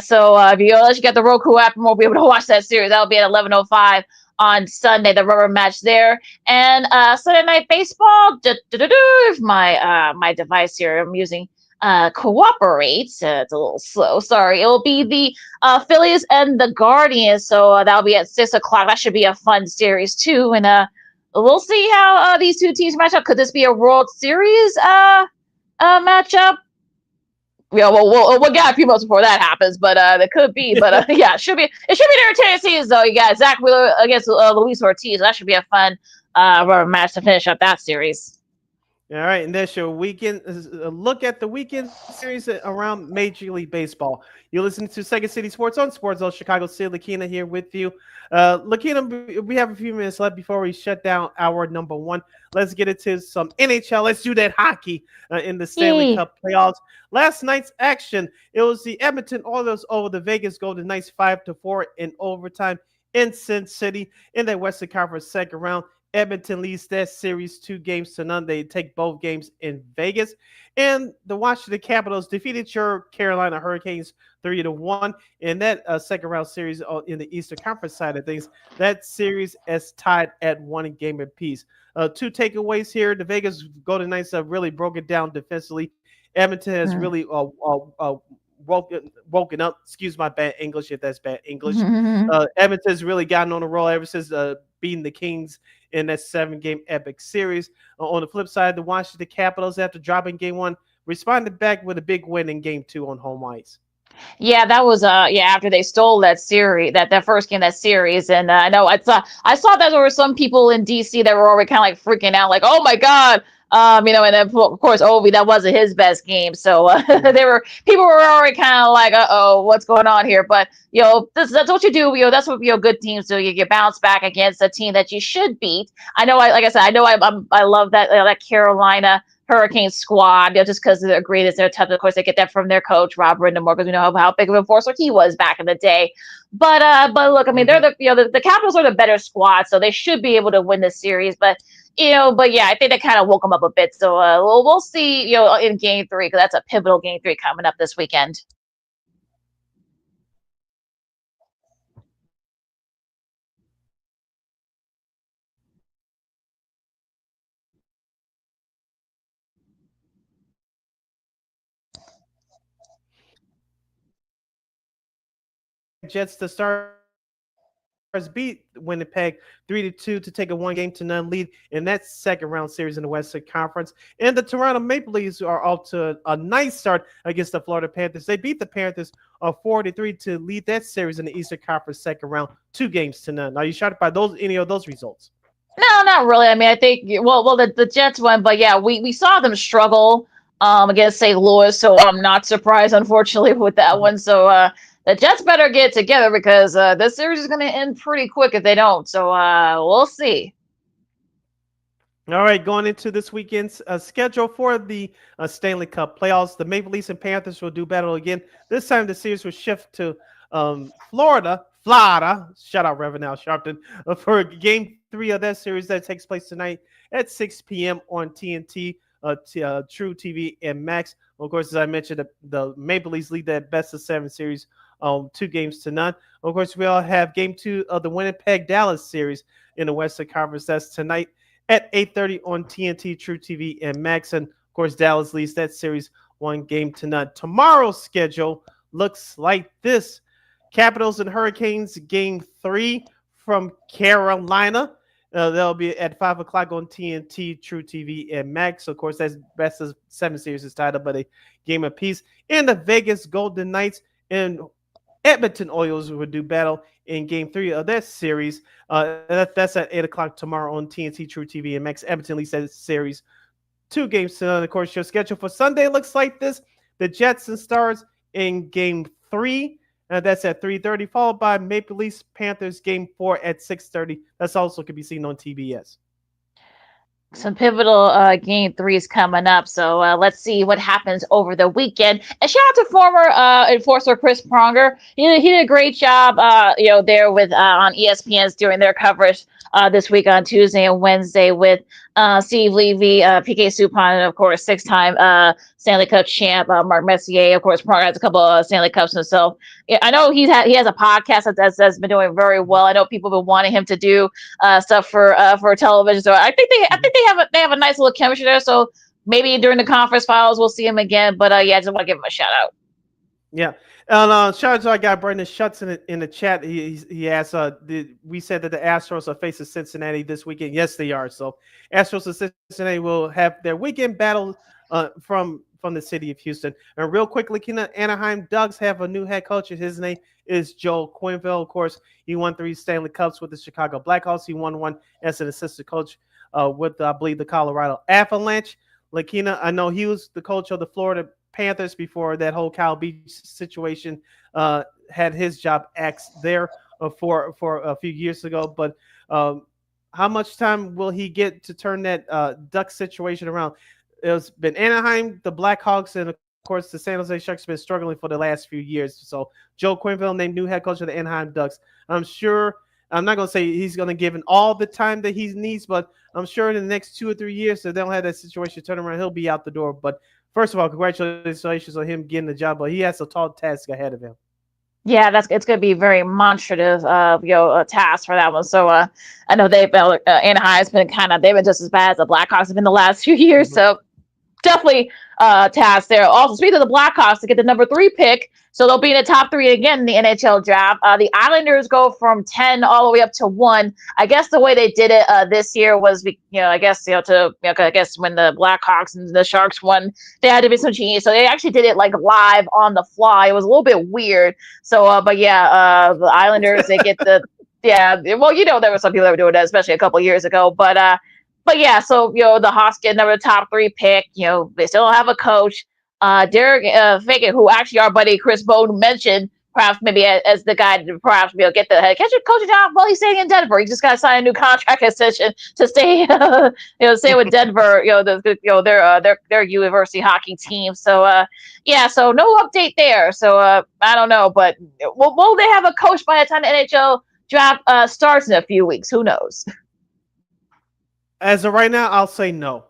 So if you get the Roku app, we'll be able to watch that series. That'll be at 11:05. On Sunday, the rubber match there, and Sunday Night Baseball. If my device here I'm using cooperates, it's a little slow. Sorry, it will be the Phillies and the Guardians. So that'll be at 6:00. That should be a fun series too, and we'll see how these two teams match up. Could this be a World Series matchup? We'll get a few months before that happens, but it could be. But yeah, it should be an entertaining season, though. You got Zach Wheeler against Luis Ortiz. That should be a fun match to finish up that series. All right, and that's your weekend. Look at the weekend series around Major League Baseball. You're listening to Second City Sports on Sports Zone Chicago City. LaKeena here with you. LaKeena, we have a few minutes left before we shut down hour number one. Let's get into some NHL. Let's do that hockey in the Stanley Cup Playoffs. Last night's action, it was the Edmonton Oilers over the Vegas Golden Knights 5-4 in overtime in Sin City in the Western Conference second round. Edmonton leads that series 2-0. They take both games in Vegas. And the Washington Capitals defeated your Carolina Hurricanes 3-1 in that second round series in the Eastern Conference side of things. That series is tied at 1 game apiece. Two takeaways here. The Vegas Golden Knights have really broken down defensively. Edmonton has really woken up. Excuse my bad English if that's bad English. Edmonton's really gotten on the roll ever since beating the Kings in that 7-game epic series. On the flip side, the Washington Capitals, after dropping game one, responded back with a big win in game two on home ice. Yeah, that was after they stole that series, that first game, that series, and I know I saw that there were some people in DC that were already kind of like freaking out, like, oh my god, and then of course Ovi, that wasn't his best game, so people were already kind of like, oh, what's going on here? But that's what you do, that's what good teams do. You bounce back against a team that you should beat. I know, like I said, I know I love that Carolina Hurricane squad, just because of their greatness, their tough. Of course, they get that from their coach Rob Brindamore, because we know how big of an enforcer he was back in the day. But look, I mean, they're the Capitals are the better squad, so they should be able to win this series. But I think that kind of woke them up a bit. So we'll see, in Game 3, because that's a pivotal Game 3 coming up this weekend. Jets to start beat Winnipeg 3-2 to take a 1-0 lead in that second round series in the Western Conference. And the Toronto Maple Leafs are off to a nice start against the Florida Panthers. They beat the Panthers 4-3 to lead that series in the Eastern Conference second round, 2-0. Are you shocked by any of those results? No, not really. I mean, I think the Jets won, but yeah, we saw them struggle against St. Louis, so I'm not surprised, unfortunately, with that one. So the Jets better get together, because this series is going to end pretty quick if they don't. So we'll see. All right, going into this weekend's schedule for the Stanley Cup Playoffs, the Maple Leafs and Panthers will do battle again. This time the series will shift to Florida. Shout out Reverend Al Sharpton for Game 3 of that series that takes place tonight at 6 p.m. on TNT, True TV, and Max. Of course, as I mentioned, the Maple Leafs lead that best-of-7 series 2-0. Of course, we all have Game 2 of the Winnipeg-Dallas series in the Western Conference. That's tonight at 8:30 on TNT, True TV, and Max. And, of course, Dallas leads that series 1-0. Tomorrow's schedule looks like this. Capitals and Hurricanes, Game 3 from Carolina. They'll be at 5 o'clock on TNT, True TV, and Max. Of course, that's best of 7 series is tied up by a game apiece. And the Vegas Golden Knights and Edmonton Oilers will do battle in Game 3 of that series. That's at 8 o'clock tomorrow on TNT, True TV, and Max. Edmonton leads that series 2-0. Of course, your schedule for Sunday looks like this. The Jets and Stars in Game 3. That's at 3:30, followed by Maple Leafs Panthers Game 4 at 6:30. That's also can be seen on TBS. Some pivotal Game 3s coming up, so let's see what happens over the weekend. And shout out to former enforcer Chris Pronger. He did a great job, there with on ESPN's during their coverage this week on Tuesday and Wednesday with Steve Levy, PK Subban, and of course 6-time Stanley Cup champ Mark Messier. Of course, Pronger has a couple of Stanley Cups himself. Yeah, I know he has a podcast that's been doing very well. I know people have been wanting him to do stuff for television. So I think they have a nice little chemistry there. So maybe during the conference finals we'll see him again. But I just want to give him a shout out. Yeah. And shout out to our guy Brandon Schutz in the chat. He asked, we said that the Astros are facing Cincinnati this weekend. Yes, they are. So Astros and Cincinnati will have their weekend battle from the city of Houston. And real quickly, Anaheim Ducks have a new head coach. His name is Joel Quenneville. Of course, he won 3 Stanley Cups with the Chicago Blackhawks. He won one as an assistant coach with, I believe, the Colorado Avalanche. LaKeena, I know he was the coach of the Florida Panthers before that whole Kyle Beach situation had his job axed there for a few years ago. But how much time will he get to turn that Duck situation around? It's been Anaheim, the Blackhawks, and of course the San Jose Sharks have been struggling for the last few years. So Joe Quenneville named new head coach of the Anaheim Ducks. I'm not going to say he's going to give him all the time that he needs, but I'm sure in the next 2 or 3 years, if they don't have that situation turn around, he'll be out the door. But first of all, congratulations on him getting the job, but he has a tall task ahead of him. Yeah, it's going to be very demonstrative, task for that one. So I know Anaheim's been they've been just as bad as the Blackhawks have been the last few years. So definitely task there. Also, speaking of the Blackhawks, to get the number 3 pick, so they'll be in the top 3 again in the NHL draft. The Islanders go from 10 all the way up to 1. I guess the way they did it this year was, I guess when the Blackhawks and the Sharks won, they had to be some changes. So they actually did it like live on the fly. It was a little bit weird. So, the Islanders, they get the there were some people that were doing that, especially a couple years ago. But yeah, so the Hawks get number top 3 pick. They still don't have a coach. Derek Fagan, who actually our buddy Chris Bone mentioned, perhaps maybe as the guy to perhaps get the head coaching job while he's staying in Denver. He just got to sign a new contract extension to stay stay with Denver. Their university hockey team. So so no update there. So I don't know, but will they have a coach by the time the NHL draft starts in a few weeks? Who knows? As of right now, I'll say no,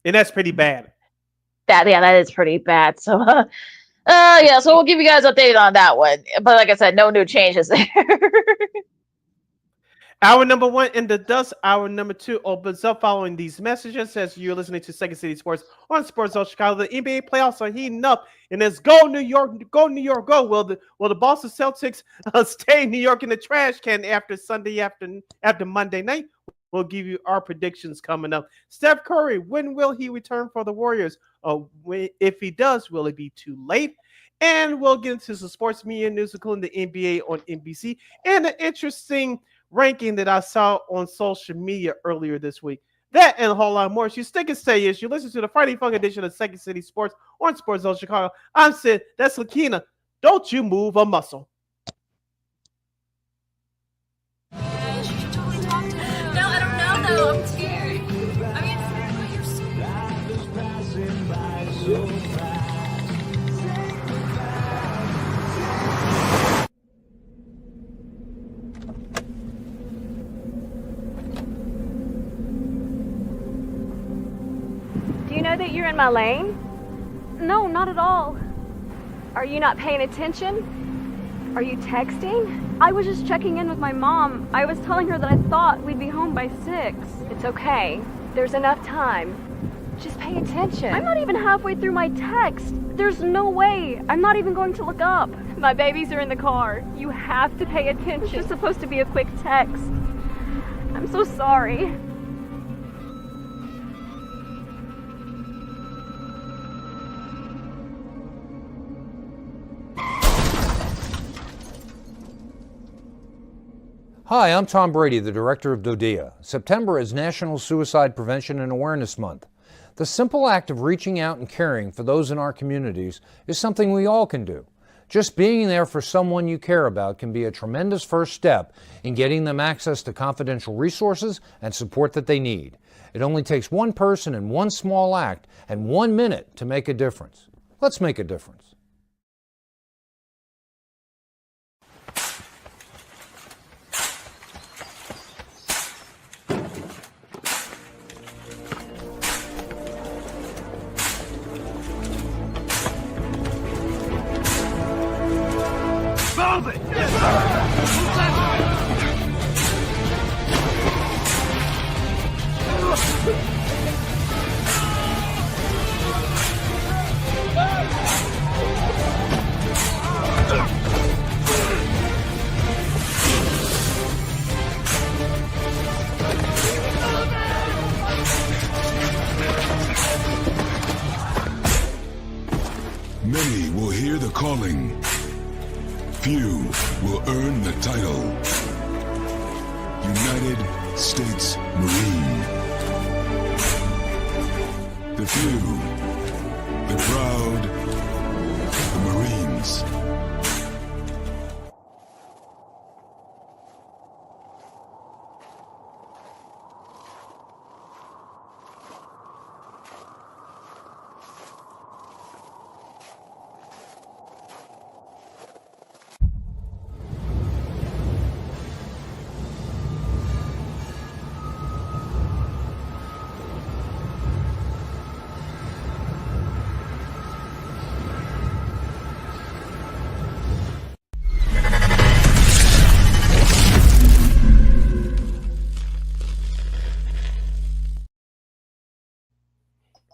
and that's pretty bad. That is pretty bad. So so we'll give you guys an update on that one. But like I said, no new changes there. Hour number 1 in the dust. Hour number 2 opens up following these messages as you're listening to Second City Sports on Sports Zone Chicago. The NBA playoffs are heating up, and it's go New York, go New York, go. Will the Boston Celtics stay in New York in the trash can after Monday night? We'll give you our predictions coming up. Steph Curry, when will he return for the Warriors? If he does, will it be too late? And we'll get into some sports media news, including the NBA on NBC, and an interesting ranking that I saw on social media earlier this week. That and a whole lot more. You stick and stay as you listen to the Friday Funk edition of Second City Sports on Sports Zone Chicago. I'm Sid. That's LaKeena. Don't you move a muscle. I'm scared. You're so Do you know that you're in my lane? No, not at all. Are you not paying attention? Are you texting? I was just checking in with my mom. I was telling her that I thought we'd be home by 6. It's okay. There's enough time. Just pay attention. I'm not even halfway through my text. There's no way. I'm not even going to look up. My babies are in the car. You have to pay attention. It's just supposed to be a quick text. I'm so sorry. Hi, I'm Tom Brady, the director of DODEA. September is National Suicide Prevention and Awareness Month. The simple act of reaching out and caring for those in our communities is something we all can do. Just being there for someone you care about can be a tremendous first step in getting them access to confidential resources and support that they need. It only takes one person and one small act and 1 minute to make a difference. Let's make a difference. Move it! Many will hear the calling. Few will earn the title. United States Marine. The few, the proud, the Marines.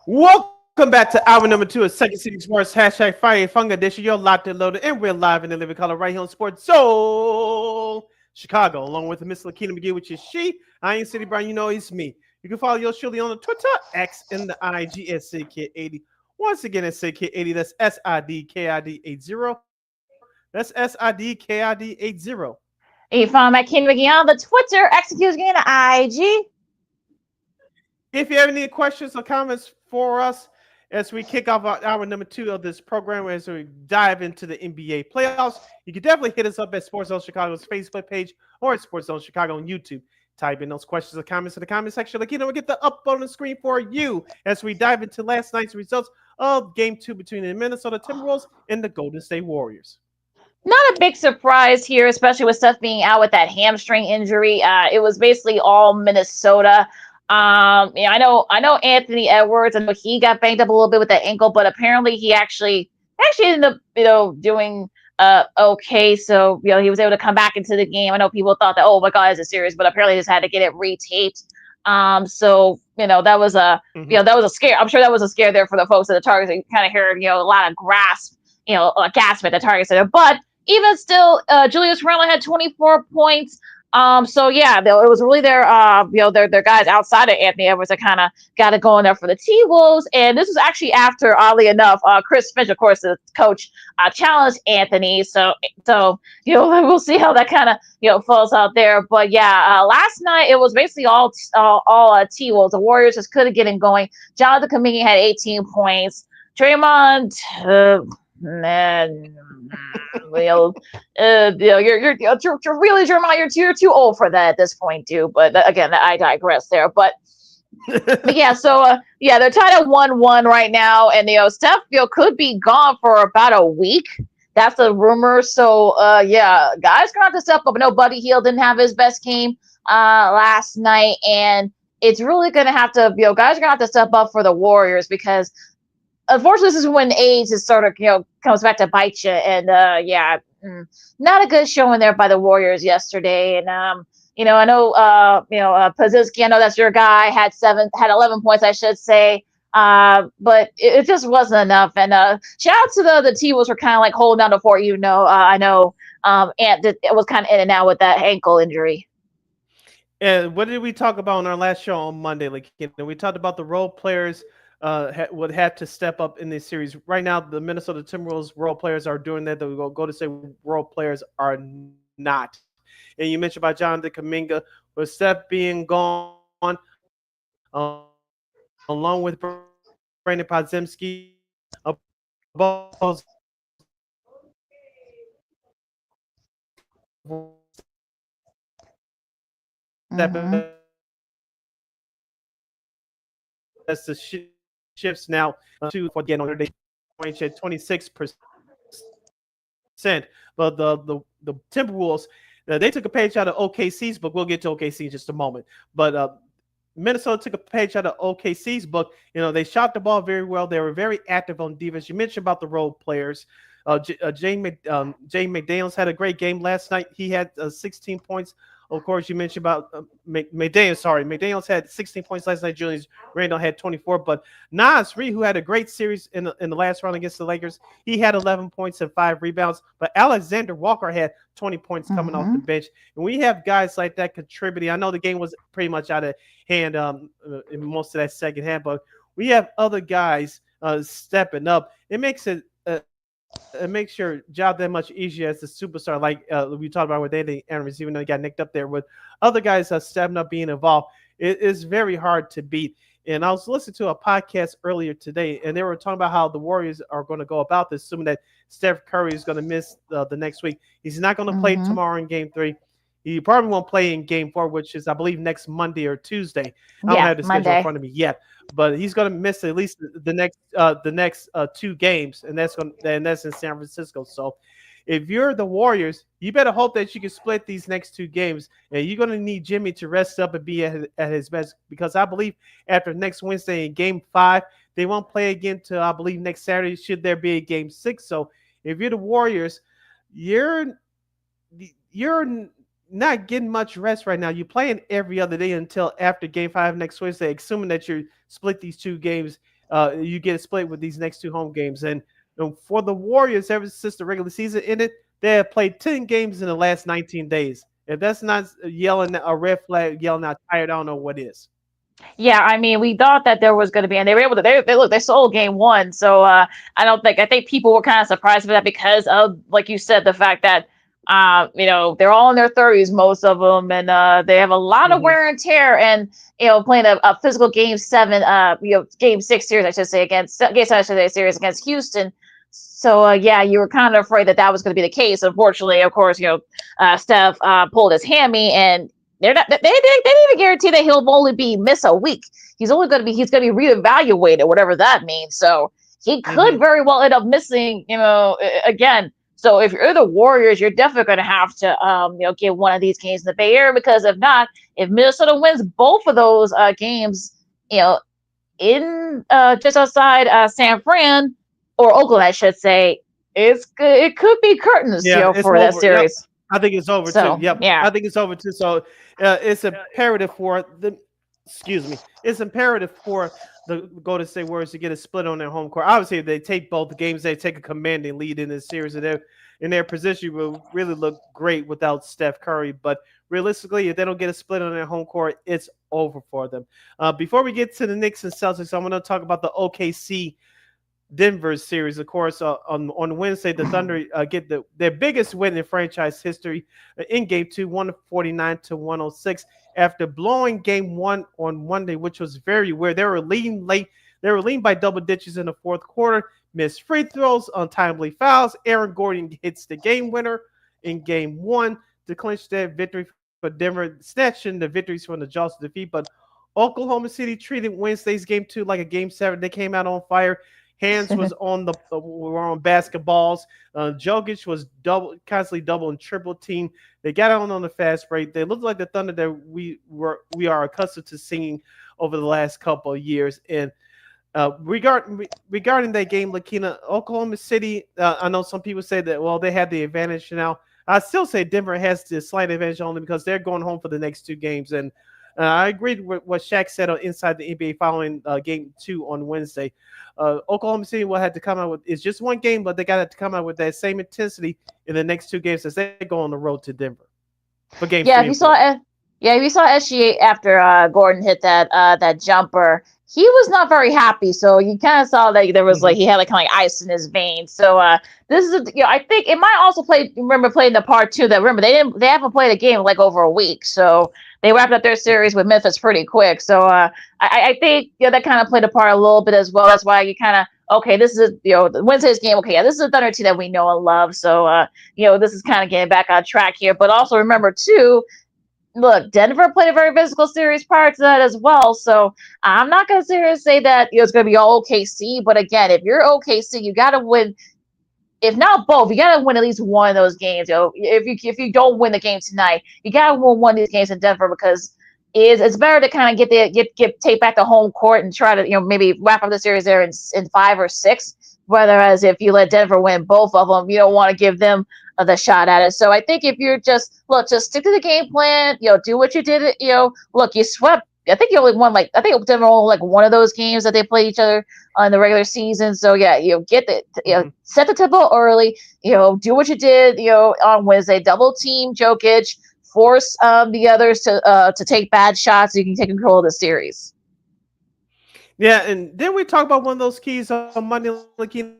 Welcome back to hour number 2 of Second City Sports hashtag Friday Funk Edition. You're locked and loaded, and we're live in the living color right here on Sports Soul Chicago, along with Miss LaKeena McGee, which is she. I ain't City Brown, you know it's me. You can follow yours truly on the Twitter, X, and the IG at SidKid80. Once again, it's SidKid80. That's SIDKID80. That's SIDKID80. You can follow my Ken McGee on the Twitter, execute again, IG. If you have any questions or comments for us as we kick off hour number 2 of this program, as we dive into the NBA playoffs, you can definitely hit us up at Sports Zone Chicago's Facebook page or at Sports Zone Chicago on YouTube. Type in those questions or comments in the comment section. Like, we'll get the up on the screen for you as we dive into last night's results of Game 2 between the Minnesota Timberwolves and the Golden State Warriors. Not a big surprise here, especially with Steph being out with that hamstring injury. It was basically all Minnesota. I know Anthony Edwards, and he got banged up a little bit with that ankle, but apparently he actually ended up, doing okay. So, he was able to come back into the game. I know people thought that, oh my God, it's a series, but apparently just had to get it retaped. So, that was a, that was a scare. I'm sure that was a scare there for the folks at the Target. You kind of heard, a lot of gasp at the Target Center, but even still, Julius Randle had 24 points. So yeah, it was really their guys outside of Anthony Edwards that kind of got it going there for the T-Wolves. And this was actually after, oddly enough, Chris Finch, of course, the coach, challenged Anthony. So we'll see how that kind of falls out there. But yeah, last night it was basically all T-Wolves. The Warriors just couldn't get it going. Jonathan Kuminga had 18 points. Draymond, you're really Draymond. You're too old for that at this point, too. But again, I digress there. But yeah, so they're tied at 1-1 right now, and Steph could be gone for about a week. That's a rumor. So guys gonna have to step up. I know Buddy Hield didn't have his best game last night, and it's really gonna have to guys are gonna have to step up for the Warriors, because unfortunately, this is when age is sort of, comes back to bite you. And, not a good showing there by the Warriors yesterday. And, I know, Pazinski, I know that's your guy, had 11 points, I should say. But it just wasn't enough. And shout out to the T-Wolves for kind of like holding down the fort. I know Ant it was kind of in and out with that ankle injury. And what did we talk about on our last show on Monday? We talked about the role players would have to step up in this series. Right now, the Minnesota Timberwolves role players are doing that. The Golden State role players are not. And you mentioned about Jonathan Kuminga, with Steph being gone, along with Brandon Podziemski, that's the shifts now to again on their day point at 26%. But the Timberwolves, they took a page out of OKC's book. We'll get to OKC in just a moment. But Minnesota took a page out of OKC's book. They shot the ball very well. They were very active on defense. You mentioned about the role players. Jay McDaniels had a great game last night. He had 16 points. Of course, you mentioned about McDaniels had 16 points last night. Julius Randle had 24. But Naz Reid, who had a great series in the last round against the Lakers, he had 11 points and 5 rebounds. But Alexander Walker had 20 points coming off the bench. And we have guys like that contributing. I know the game was pretty much out of hand in most of that second half, but we have other guys stepping up. It makes your job that much easier as a superstar, like we talked about with Anthony Edwards, even though he got nicked up there. With other guys stepping up, being involved, it is very hard to beat. And I was listening to a podcast earlier today, and they were talking about how the Warriors are going to go about this, assuming that Steph Curry is going to miss the next week. He's not going to play tomorrow in Game 3. He probably won't play in Game 4, which is, I believe, next Monday or Tuesday. I don't have the schedule in front of me yet, but he's going to miss at least the next 2 games, and that's in San Francisco. So, if you're the Warriors, you better hope that you can split these next 2 games, and you're going to need Jimmy to rest up and be at his best, because I believe after next Wednesday in Game 5, they won't play again till, I believe, next Saturday, should there be a Game 6. So, if you're the Warriors, you're not getting much rest right now. You're playing every other day until after Game 5 next Wednesday, assuming that you split these 2 games You get a split with these next 2 home games. And for the Warriors, ever since the regular season ended, they have played 10 games in the last 19 days. If that's not yelling a red flag, yelling out tired, I don't know what is. Yeah, I mean, we thought that there was going to be, and they were able to. They sold game 1, so I think people were kind of surprised by that because of, like you said, the fact that they're all in their 30s, most of them, and they have a lot of wear and tear, and playing a physical game 7, game 6 series, I should say, series against Houston. So yeah, you were kind of afraid that that was going to be the case. Unfortunately, of course, Steph pulled his hammy, and they didn't even guarantee that he'll only miss a week. He's going to be reevaluated, whatever that means. So he could very well end up missing, again. So if you're the Warriors, you're definitely going to have to, get one of these games in the Bay Area, because if not, if Minnesota wins both of those games, in just outside San Fran or Oakland, I should say, it could be curtains, for that series. Yep. I think it's over too. Yep. Yeah. I think it's over too. So it's imperative for the. Excuse me. It's imperative for the Golden State Warriors to get a split on their home court. Obviously, if they take both games, they take a commanding lead in this series, and in their position will really look great without Steph Curry. But realistically, if they don't get a split on their home court, it's over for them. Before we get to the Knicks and Celtics, I'm going to talk about the OKC Denver series. Of course, on Wednesday, the Thunder get their biggest win in franchise history in Game 2, 149-106, after blowing Game 1 on Monday, which was very weird. They were leading late. They were leading by double digits in the fourth quarter. Missed free throws, untimely fouls. Aaron Gordon hits the game winner in Game 1 to clinch that victory for Denver, snatching the victories from the jaws of defeat. But Oklahoma City treated Wednesday's Game 2 like a Game 7. They came out on fire. Hands was on were on basketballs. Jokic was constantly double and triple team. They got on the fast break. They looked like the Thunder that we are accustomed to seeing over the last couple of years. And regarding that game, LaKeena, Oklahoma City, I know some people say that, they had the advantage now. I still say Denver has the slight advantage only because they're going home for the next 2 games. And I agreed with what Shaq said on Inside the NBA following Game 2 on Wednesday. Oklahoma City will have to come out with, it's just 1 game, but they got to come out with that same intensity in the next 2 games as they go on the road to Denver for Game 3. If you saw SGA after Gordon hit that jumper, he was not very happy. So you kind of saw that there was he had kind of ice in his veins. So this is I think it might also remember playing the part 2 that they haven't played a game over a week. So they wrapped up their series with Memphis pretty quick. So I think that kind of played a part a little bit as well. That's why you kind of, this is Wednesday's game. Okay, this is a Thunder team that we know and love. So this is kind of getting back on track here. But also remember too, look, Denver played a very physical series prior to that as well. So I'm not going to sit here and say that it's going to be all OKC. But again, if you're OKC, you got to win. If not both, you got to win at least one of those games. If you don't win the game tonight, you got to win one of these games in Denver, because it's better to kind of take back the home court and try to maybe wrap up the series there in 5 or 6. Whereas if you let Denver win both of them, you don't want to give them the shot at it. So I think if you're just stick to the game plan, do what you did. Look, you swept. I think you only won I think Denver only one of those games that they played each other in the regular season. So yeah, get set the tempo early. Do what you did on Wednesday. Double team Jokic, force the others to take bad shots so you can take control of the series. Yeah, and then we talk about one of those keys on Monday, LaKeena,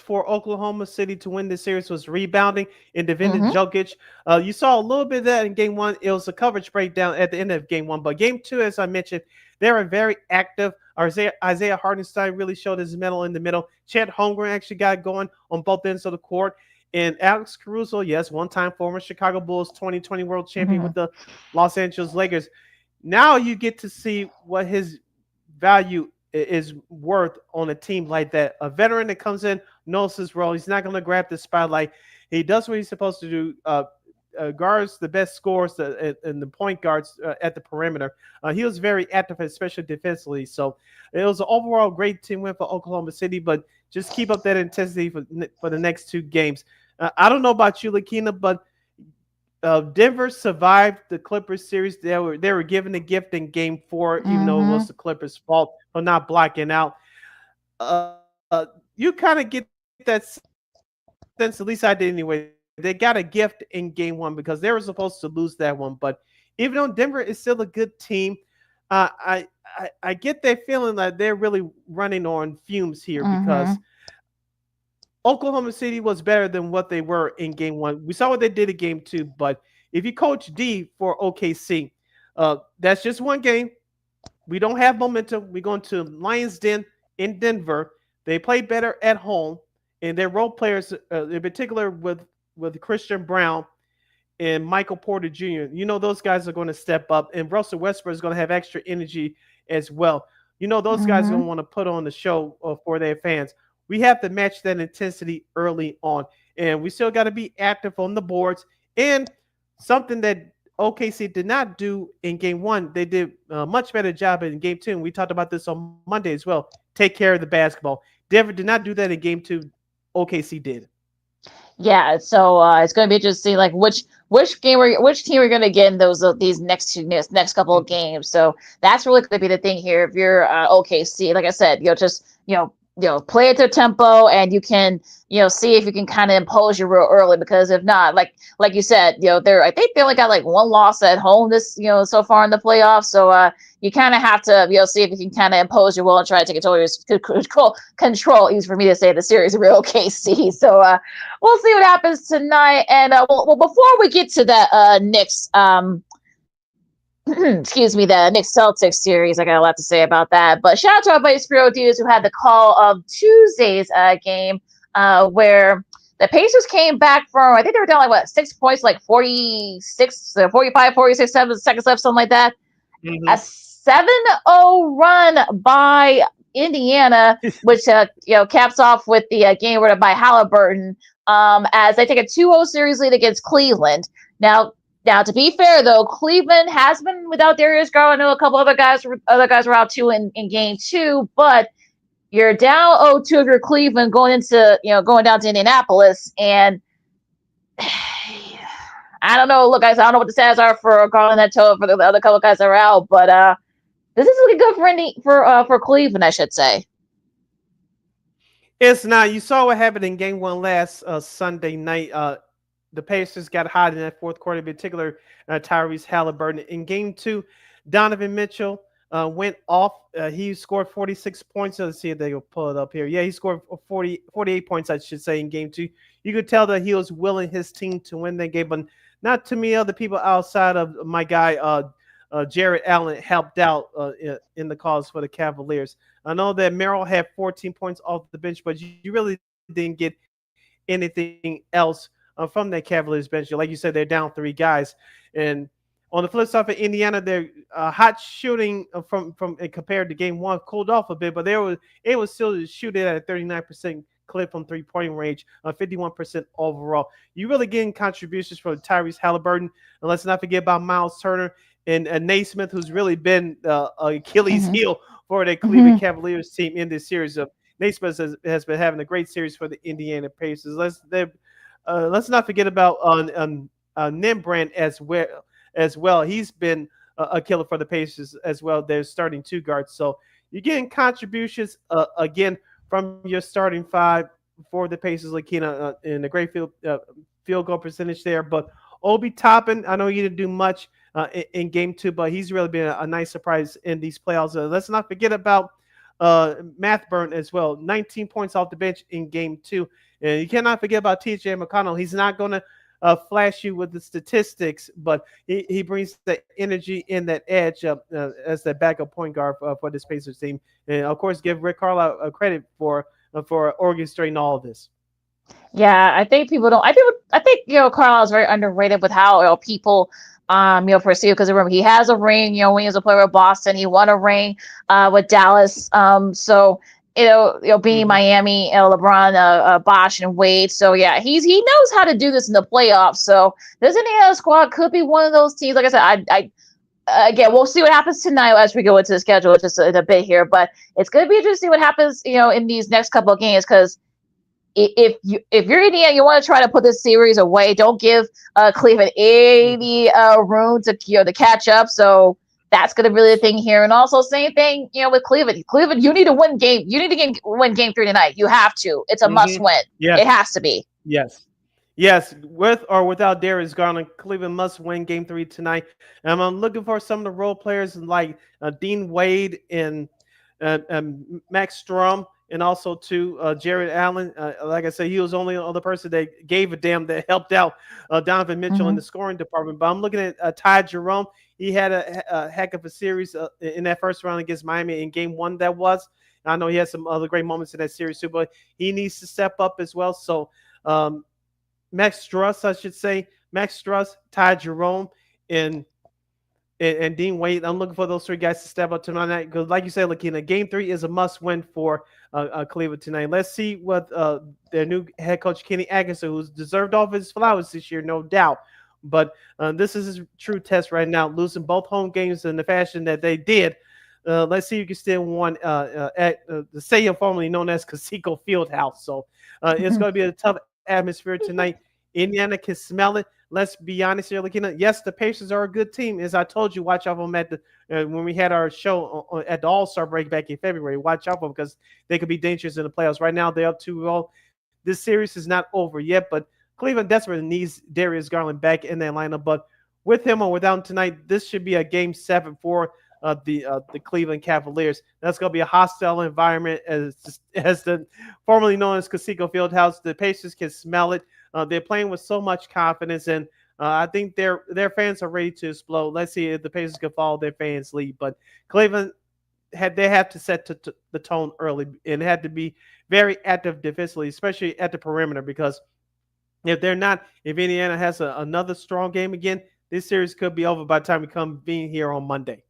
for Oklahoma City to win this series was rebounding and defending Jokic. You saw a little bit of that in Game 1. It was a coverage breakdown at the end of Game 1. But Game 2, as I mentioned, they were very active. Isaiah Hartenstein really showed his mettle in the middle. Chet Holmgren actually got going on both ends of the court. And Alex Caruso, yes, one-time former Chicago Bulls 2020 world champion with the Los Angeles Lakers. Now you get to see what his value is worth on a team like that. A veteran that comes in, knows his role. He's not going to grab the spotlight. He does what he's supposed to do. Guards the best scorers and the point guards at the perimeter. He was very active, especially defensively. So it was an overall great team win for Oklahoma City, but just keep up that intensity for the next 2 games. I don't know about you, LaKeena, but Denver survived the Clippers series. They were given a gift in Game 4, even though it was the Clippers' fault for not blocking out. uh, you kind of get that sense, at least I did anyway. They got a gift in game one because they were supposed to lose that one. But even though Denver is still a good team, I get that feeling that they're really running on fumes here because Oklahoma City was better than what they were in game one. We saw what they did in game two, but if you coach D for OKC, that's just one game. We don't have momentum. We're going to Lions Den in Denver. They play better at home, and their role players, in particular with Christian Brown and Michael Porter Jr., you know those guys are going to step up, and Russell Westbrook is going to have extra energy as well. You know those guys are going to want to put on the show for their fans. We have to match that intensity early on, and we still got to be active on the boards. And something that OKC did not do in game one, they did a much better job in game two. And we talked about this on Monday as well. Take care of the basketball. Denver did not do that in game two. OKC did. Yeah, so it's going to be interesting, like which team we're going to get in these next couple of games. So that's really going to be the thing here. If you're OKC, like I said, just play at their tempo, and you can see if you can kind of impose your rule early. Because if not, like you said, I think they only got like one loss at home this so far in the playoffs. So you kind of have to see if you can kind of impose your will and try to take control. Easy for me to say the series of real OKC. So we'll see what happens tonight. And well, before we get to that Knicks excuse me, the Knicks Celtics series, I got a lot to say about that. But shout out to our buddy Spiro Diaz, who had the call of Tuesday's game, where the Pacers came back from, I think they were down like 6 points, like 46, 45, 46, 7 seconds left, something like that. A 7-0 run by Indiana, which caps off with the game winner by Halliburton, as they take a 2-0 series lead against Cleveland. Now, to be fair, though, Cleveland has been without Darius Garland. I know a couple other guys were out too in game two, but you're down 0-2 if you're Cleveland going down to Indianapolis, and I don't know. Look, guys, I don't know what the stats are for Garland and for the other couple of guys that are out, but this is looking good for Cleveland, I should say. It's not. You saw what happened in game one last Sunday night. The Pacers got hot in that fourth quarter, in particular Tyrese Halliburton. In game two, Donovan Mitchell went off. He scored 46 points. Let's see if they will pull it up here. Yeah, he scored 48 points, I should say, in game two. You could tell that he was willing his team to win that game, but not too many other people outside of my guy, Jared Allen, helped out in the cause for the Cavaliers. I know that Merrill had 14 points off the bench, but you really didn't get anything else from that Cavaliers bench. Like you said, they're down 3 guys. And on the flip side for Indiana, their hot shooting from compared to game one cooled off a bit, but it was still shooting at a 39% clip from 3-point range, 51% overall. You really getting contributions from Tyrese Halliburton, and let's not forget about Miles Turner and Naismith, who's really been Achilles heel for the Cleveland Cavaliers team in this series. Naismith has been having a great series for the Indiana Pacers. Let's not forget about Nimbrand as well. He's been a killer for the Pacers as well. They're starting 2 guards. So you're getting contributions again from your starting 5 for the Pacers. LaKeena in a great field goal percentage there. But Obi Toppin, I know he didn't do much in game 2, but he's really been a nice surprise in these playoffs. Let's not forget about Mathburn as well. 19 points off the bench in game 2. And you cannot forget about TJ McConnell. He's not going to flash you with the statistics, but he brings the energy and that edge as the backup point guard for this Pacers team. And, of course, give Rick Carlisle credit for orchestrating all of this. Yeah, I think people don't. I think Carlisle is very underrated with how people perceive, because remember, he has a ring. When he was a player with Boston, he won a ring with Dallas. So being Miami, LeBron, Bosh, and Wade. So yeah, he knows how to do this in the playoffs. So this Indiana squad could be one of those teams. Like I said, I again, we'll see what happens tonight as we go into the schedule just in a bit here. But it's going to be interesting to see what happens, in these next couple of games, because if you're Indiana, you want to try to put this series away. Don't give Cleveland any room to catch up. So That's going to be really the thing here. And also same thing, with Cleveland. Cleveland, you need to win game. You need to win game 3 tonight. You have to. It's a must win. Yes. It has to be. Yes, with or without Darius Garland, Cleveland must win Game 3 tonight. And I'm looking for some of the role players like Dean Wade and Max Strom, and also Jared Allen. Like I said, he was only the other person that gave a damn that helped out Donovan Mitchell in the scoring department. But I'm looking at Ty Jerome. He had a heck of a series in that first round against Miami in Game 1. That was. I know he had some other great moments in that series too, but he needs to step up as well. So. Max Struss, I should say. Max Struss, Ty Jerome, and Dean Wade. I'm looking for those 3 guys to step up tonight because, like you said, LaKeena, Game 3 is a must-win for Cleveland tonight. Let's see what their new head coach, Kenny Atkinson, who's deserved all of his flowers this year, no doubt. But this is his true test right now, losing both home games in the fashion that they did. Let's see if you can still win at the stadium formerly known as Conseco Fieldhouse. So it's going to be a tough atmosphere tonight. Indiana can smell it. Let's be honest here, LaKeena. Yes, the Pacers are a good team. As I told you, watch out for them at the when we had our show at the All-Star break back in February. Watch out for them because they could be dangerous in the playoffs. Right now, they're up 2-0. This series is not over yet, but Cleveland desperately needs Darius Garland back in their lineup. But with him or without him tonight, this should be a Game 7 for the Cleveland Cavaliers. That's going to be a hostile environment as the formerly known as Conseco Fieldhouse. The Pacers can smell it. They're playing with so much confidence, and I think their fans are ready to explode. Let's see if the Pacers can follow their fans' lead. But Cleveland they have to set the tone early and had to be very active defensively, especially at the perimeter, because if Indiana has another strong game again, this series could be over by the time we come being here on Monday.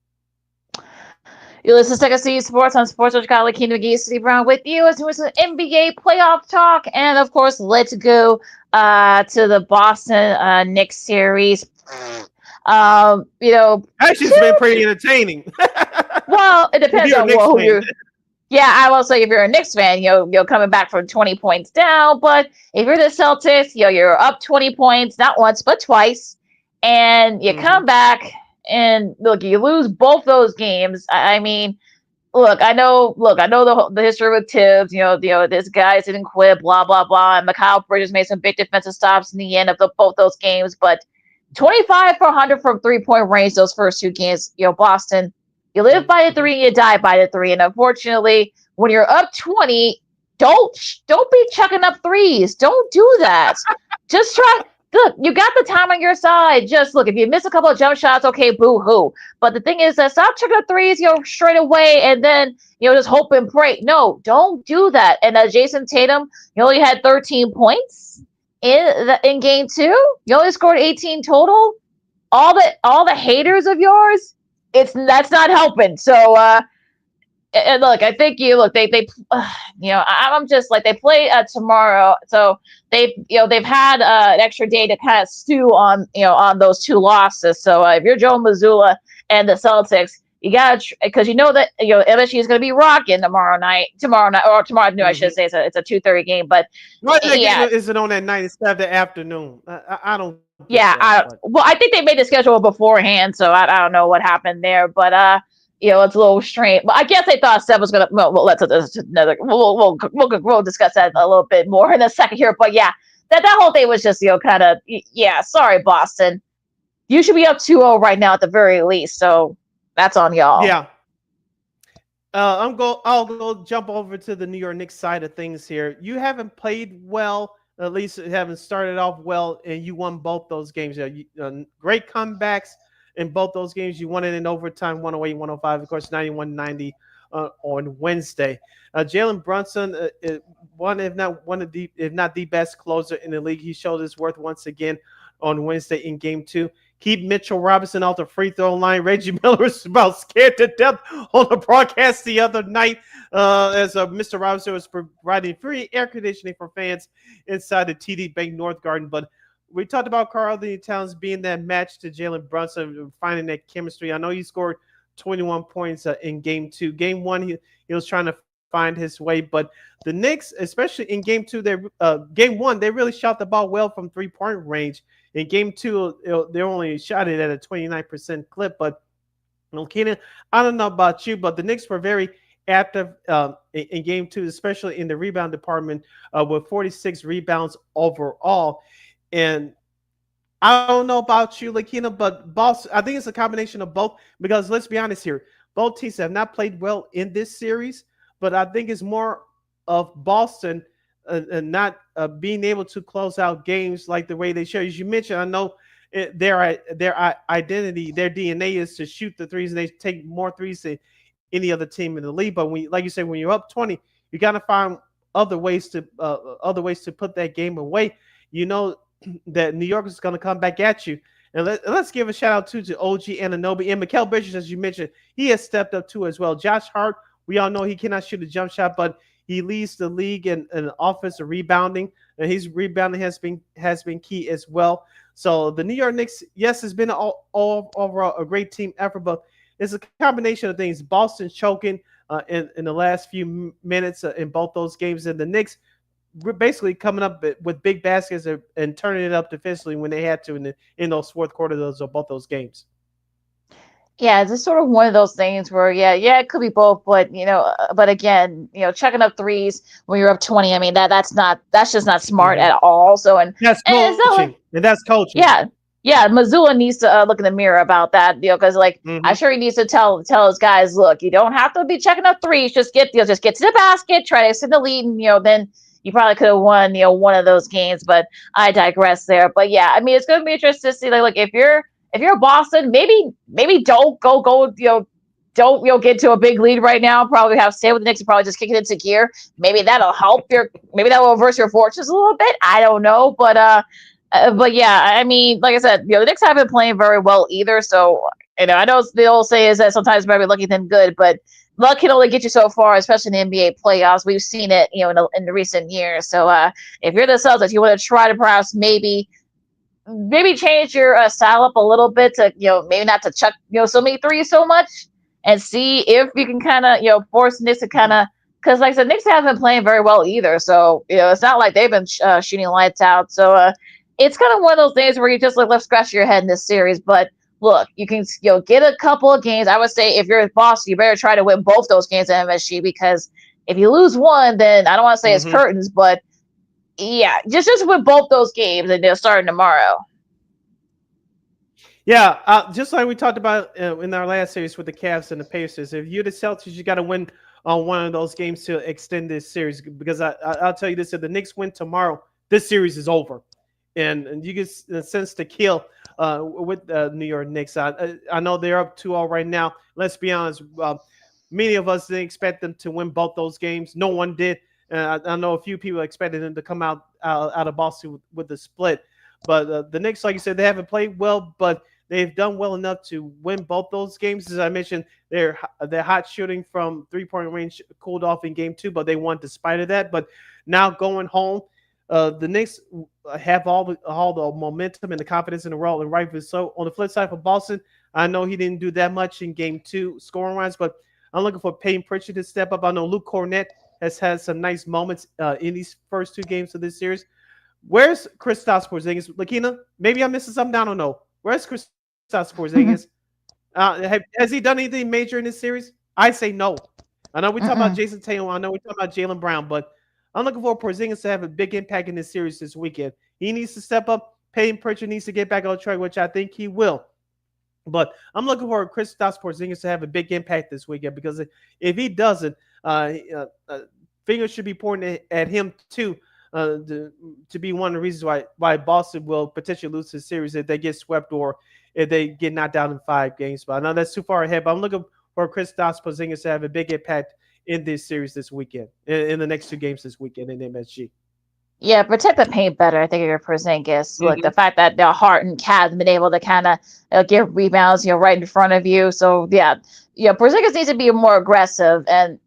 You listen to Second City Sports on Sports with Kyle LaKeena, McGee, City Brown with you as we some NBA playoff talk. And, of course, let's go to the Boston Knicks series. Actually, it's been pretty entertaining. Well, it depends on who you're. Yeah, I will say if you're a Knicks fan, you're coming back from 20 points down. But if you're the Celtics, you're up 20 points, not once, but twice. And you come back. And look, you lose both those games. I mean, I know the history with Tibbs. This guy didn't quit, blah blah blah. And Mikal Bridges made some big defensive stops in the end of both those games. But 25 for 100 from 3-point range those first 2 games. Boston, you live by the 3 and you die by the 3. And unfortunately, when you're up 20, don't be chucking up threes. Don't do that. Just try. Look, you got the time on your side. Just look, if you miss a couple of jump shots, okay, boo-hoo. But the thing is that stop chucking up threes, straight away, and then, just hope and pray. No, don't do that. And Jason Tatum, you only had 13 points in game 2. You only scored 18 total. All the haters of yours, that's not helping. So, and look, I think I'm just like, they play tomorrow, so they've had an extra day to kind of stew on those 2 losses. So if you're Joe Mazzulla and the Celtics, you got to, because that MSG is going to be rocking tomorrow night, I should say. It's a 2:30 game, but is it on that night instead of the afternoon? I don't. Well, I think they made the schedule beforehand, so I don't know what happened there, but it's a little strange. But I guess they thought Steph was gonna. Well, we'll discuss that a little bit more in a second here. But yeah, that whole thing was just kind of sorry, Boston. You should be up 2-0 right now at the very least. So that's on y'all. Yeah. I'll go jump over to the New York Knicks side of things here. You haven't played well. At least haven't started off well, and you won both those games. Great comebacks. In both those games, you won it in overtime, 108-105, of course, 91-90 on Wednesday. Jalen Brunson, if not the best closer in the league. He showed his worth once again on Wednesday in Game 2. Keep Mitchell Robinson out the free throw line. Reggie Miller was about scared to death on the broadcast the other night as Mr. Robinson was providing free air conditioning for fans inside the TD Bank North Garden. But we talked about Karl-Anthony Towns being that match to Jalen Brunson, finding that chemistry. I know he scored 21 points in Game 2. Game 1, he was trying to find his way. But the Knicks, especially in Game 2, Game 1, they really shot the ball well from 3-point range. In Game 2, they only shot it at a 29% clip. But LaKeena, I don't know about you, but the Knicks were very active in game two, especially in the rebound department, with 46 rebounds overall. And I don't know about you, LaKeena, but Boston, I think it's a combination of both because let's be honest here. Both teams have not played well in this series, but I think it's more of Boston and not being able to close out games like the way they show. As you mentioned, I know their identity, their DNA is to shoot the threes, and they take more threes than any other team in the league. But when, like you said, when you're up 20, you got to find other ways to put that game away. You know that New York is going to come back at you. And let's give a shout out to OG Anunoby and Mikal Bridges, as you mentioned. He has stepped up too as well. Josh Hart, we all know he cannot shoot a jump shot, but he leads the league in offensive rebounding, and his rebounding has been key as well. So the New York Knicks, yes, it's been all overall a great team effort, but it's a combination of things. Boston choking in the last few minutes in both those games, and the Knicks we're basically coming up with big baskets and turning it up defensively when they had to in those fourth quarters of both those games. Yeah, it's just sort of one of those things where, yeah, it could be both, but but again, chucking up threes when you're up 20, I mean that's just not smart at all. So that's coaching, and that's coaching. Yeah, Missoula needs to look in the mirror about that, because I'm sure he needs to tell his guys, look, you don't have to be checking up threes, just get to the basket, try to extend the lead, and then you probably could have won, one of those games. But I digress there. But yeah, I mean, it's going to be interesting to see, if you're Boston, maybe don't go, don't get to a big lead right now. Probably have to stay with the Knicks and probably just kick it into gear. Maybe that'll help maybe that will reverse your fortunes a little bit. I don't know, but yeah, I mean, like I said, the Knicks haven't been playing very well either. So I know the old say is that sometimes better lucky than good, but luck can only get you so far, especially in the NBA playoffs. We've seen it, in the recent years. So if you're the Celtics, you want to try to perhaps maybe change your style up a little bit to, maybe not to chuck, so many threes so much, and see if you can kind of, force Knicks to kind of, because like I said, Knicks haven't been playing very well either. So, it's not like they've been shooting lights out. So it's kind of one of those things where you just left scratch your head in this series. But look, you can get a couple of games. I would say if you're Boston, you better try to win both those games at MSG, because if you lose one, then I don't want to say it's curtains, but yeah, just win both those games, and they're starting tomorrow. Yeah, just like we talked about in our last series with the Cavs and the Pacers, if you're the Celtics, you got to win on one of those games to extend this series. Because I'll tell you this: if the Knicks win tomorrow, this series is over, and you can sense the kill with the New York Knicks. I know they're up 2-0 right now. Let's be honest. Many of us didn't expect them to win both those games. No one did. I know a few people expected them to come out of Boston with the split. But the Knicks, like you said, they haven't played well, but they've done well enough to win both those games. As I mentioned, their hot shooting from three-point range cooled off in game two, but they won despite of that. But now going home, the Knicks have all the momentum and the confidence in the world, and rightfully so. On the flip side for Boston, I know he didn't do that much in game two scoring-wise, but I'm looking for Peyton Pritchard to step up. I know Luke Cornett has had some nice moments in these first two games of this series. Where's Kristaps Porzingis? LaKeena, maybe I'm missing something. I don't know. Where's Kristaps Porzingis? Has he done anything major in this series? I say no. I know we talk about Jason Tatum. I know we talk about Jaylen Brown, but I'm looking for Porzingis to have a big impact in this series this weekend. He needs to step up. Peyton Pritchard needs to get back on track, which I think he will. But I'm looking for Kristaps Porzingis to have a big impact this weekend, because if he doesn't, fingers should be pointing at him too, to be one of the reasons why Boston will potentially lose this series if they get swept or if they get knocked out in 5 games. But I know that's too far ahead, but I'm looking for Kristaps Porzingis to have a big impact in this series this weekend, in the next 2 games this weekend in MSG. Yeah, protect the paint better. I think your Porzingis. Look, the fact that their Hart and Cat have been able to kind of get rebounds, right in front of you. So yeah, Porzingis needs to be more aggressive and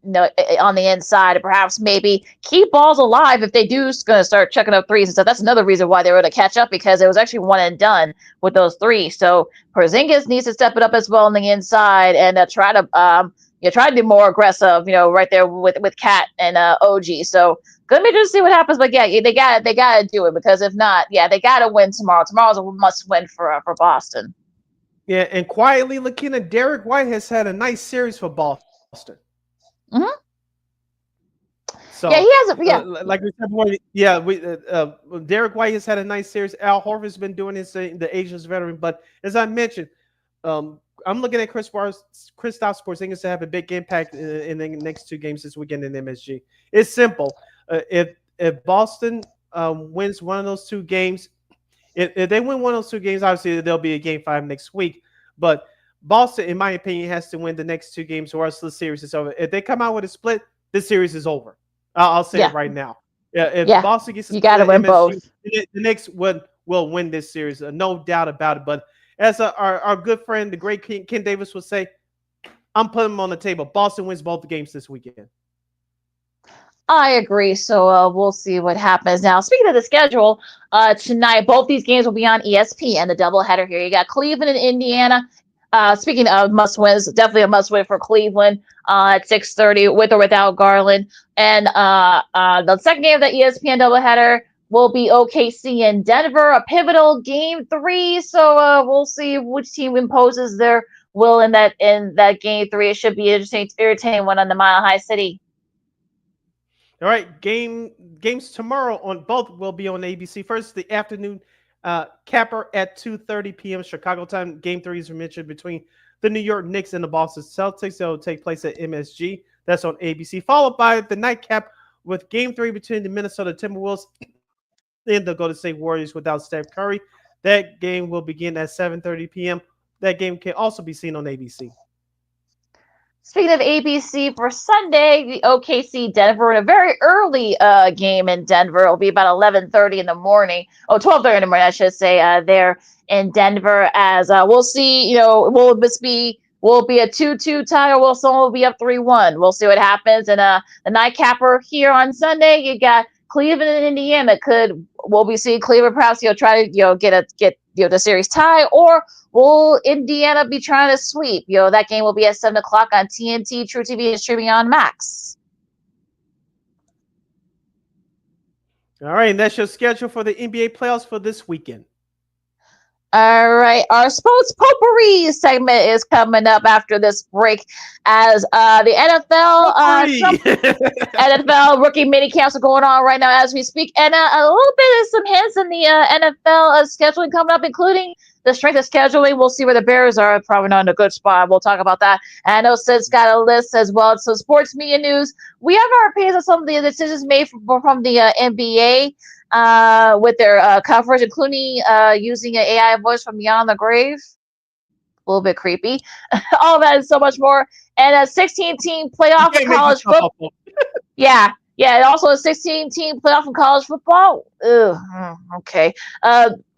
on the inside, and perhaps maybe keep balls alive if they do going to start checking up threes and stuff. That's another reason why they were able to catch up, because it was actually one and done with those 3. So Porzingis needs to step it up as well on the inside and try to be more aggressive. Right there with Cat and OG. So gonna be interesting to see what happens, but yeah, they got to do it, because if not, they got to win tomorrow. Tomorrow's a must win for Boston. Yeah, and quietly, LaKeena, Derek White has had a nice series for Boston. Mm-hmm. So yeah, he has. Like we said before, Derek White has had a nice series. Al Horford's been doing his thing, the Asians veteran. But as I mentioned, I'm looking at Kristaps Porzingis to have a big impact in the next two games this weekend in MSG. It's simple. If Boston wins one of those two games, if they win one of those two games, obviously there'll be a game 5 next week. But Boston, in my opinion, has to win the next two games, or else the series is over. If they come out with a split, the series is over. I'll say it right now. If Boston gets you got to win both. The next one will win this series, no doubt about it. But as our good friend, the great Ken Davis would say, I'm putting them on the table. Boston wins both the games this weekend. I agree. So we'll see what happens. Now, speaking of the schedule, tonight, both these games will be on ESPN, the doubleheader here. You got Cleveland and Indiana. Speaking of must-wins, definitely a must-win for Cleveland at 6:30 with or without Garland. And the second game of the ESPN doubleheader will be OKC and Denver, a pivotal game 3. So we'll see which team imposes their will in that game 3. It should be an entertaining one on the Mile High City. All right, games tomorrow on both will be on ABC. First, the afternoon capper at 2:30 p.m. Chicago time. Game 3 is mentioned between the New York Knicks and the Boston Celtics. That will take place at MSG. That's on ABC. Followed by the nightcap with Game 3 between the Minnesota Timberwolves and the Golden State Warriors without Steph Curry. That game will begin at 7:30 p.m. That game can also be seen on ABC. Speaking of ABC for Sunday, the OKC Denver in a very early game in Denver. It'll be about 11:30 in the morning. 12:30 in the morning, I should say. There in Denver, as we'll see. Will it be a 2-2 tie, or will someone be up 3-1? We'll see what happens. And the nightcapper here on Sunday, you got Cleveland and Indiana. Will we see Cleveland perhaps try to get the series tie, or will Indiana be trying to sweep? That game will be at 7 o'clock on TNT, True TV, and streaming on Max. All right, and that's your schedule for the NBA playoffs for this weekend. All right, our sports potpourri segment is coming up after this break, as the NFL rookie mini camps are going on right now as we speak, and a little bit of some hints in the NFL scheduling coming up, including the strength of scheduling. We'll see where the Bears are, probably not in a good spot. We'll talk about that. And I know Sid's got a list as well. So sports media news. We have our opinions on some of the decisions made from the NBA. With their coverage, including using an AI voice from beyond the grave. A little bit creepy. All that and so much more. And a 16-team playoff in college football. Yeah, and also a 16-team playoff in college football. Okay.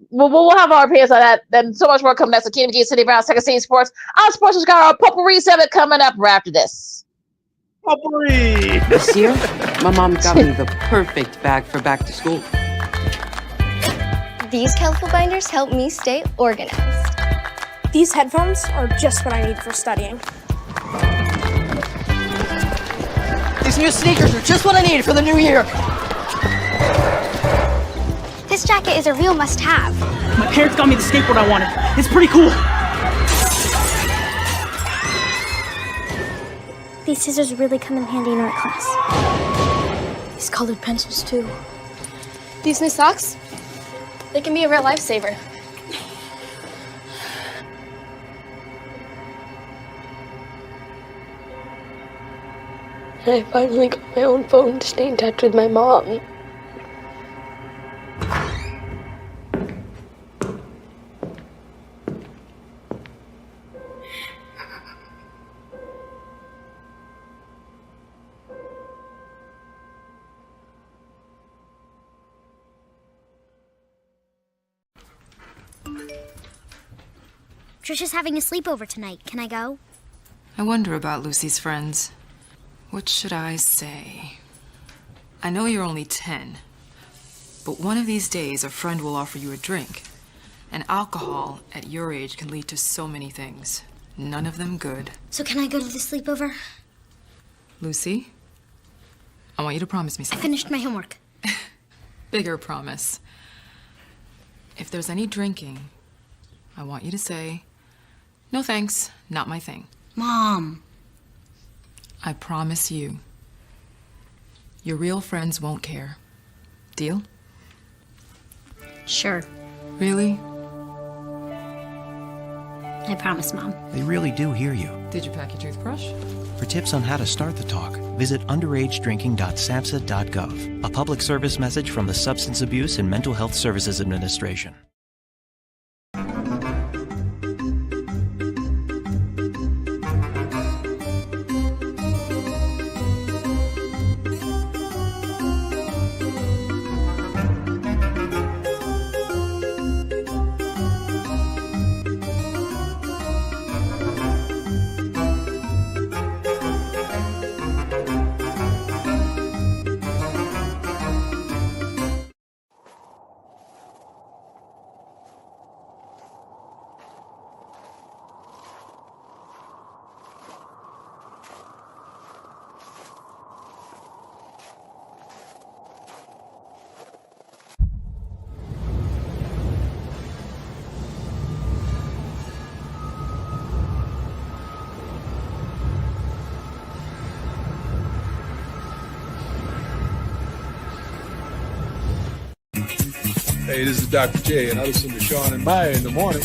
We'll have our opinions on that. Then so much more coming next. LaKeena, McGee, Sidney Brown, Second City Sports. Our sports has got our potpourri segment coming up right after this. Potpourri! This year, my mom got me the perfect bag for back to school. These colorful binders help me stay organized. These headphones are just what I need for studying. These new sneakers are just what I needed for the new year. This jacket is a real must-have. My parents got me the skateboard I wanted. It's pretty cool. These scissors really come in handy in art class. These colored pencils, too. These new socks? They can be a real lifesaver. I finally got my own phone to stay in touch with my mom. Trisha's having a sleepover tonight. Can I go? I wonder about Lucy's friends. What should I say? I know you're only 10, but one of these days a friend will offer you a drink. And alcohol at your age can lead to so many things. None of them good. So can I go to the sleepover? Lucy, I want you to promise me I something. finished my homework. Bigger promise. If there's any drinking, I want you to say, No thanks. Not my thing. Mom. I promise you, your real friends won't care. Deal? Sure. Really? I promise, Mom. They really do hear you. Did you pack your toothbrush? For tips on how to start the talk, visit underagedrinking.samhsa.gov. A public service message from the Substance Abuse and Mental Health Services Administration. Hey, this is Dr. J, and I listen to Sean and Maya in the morning.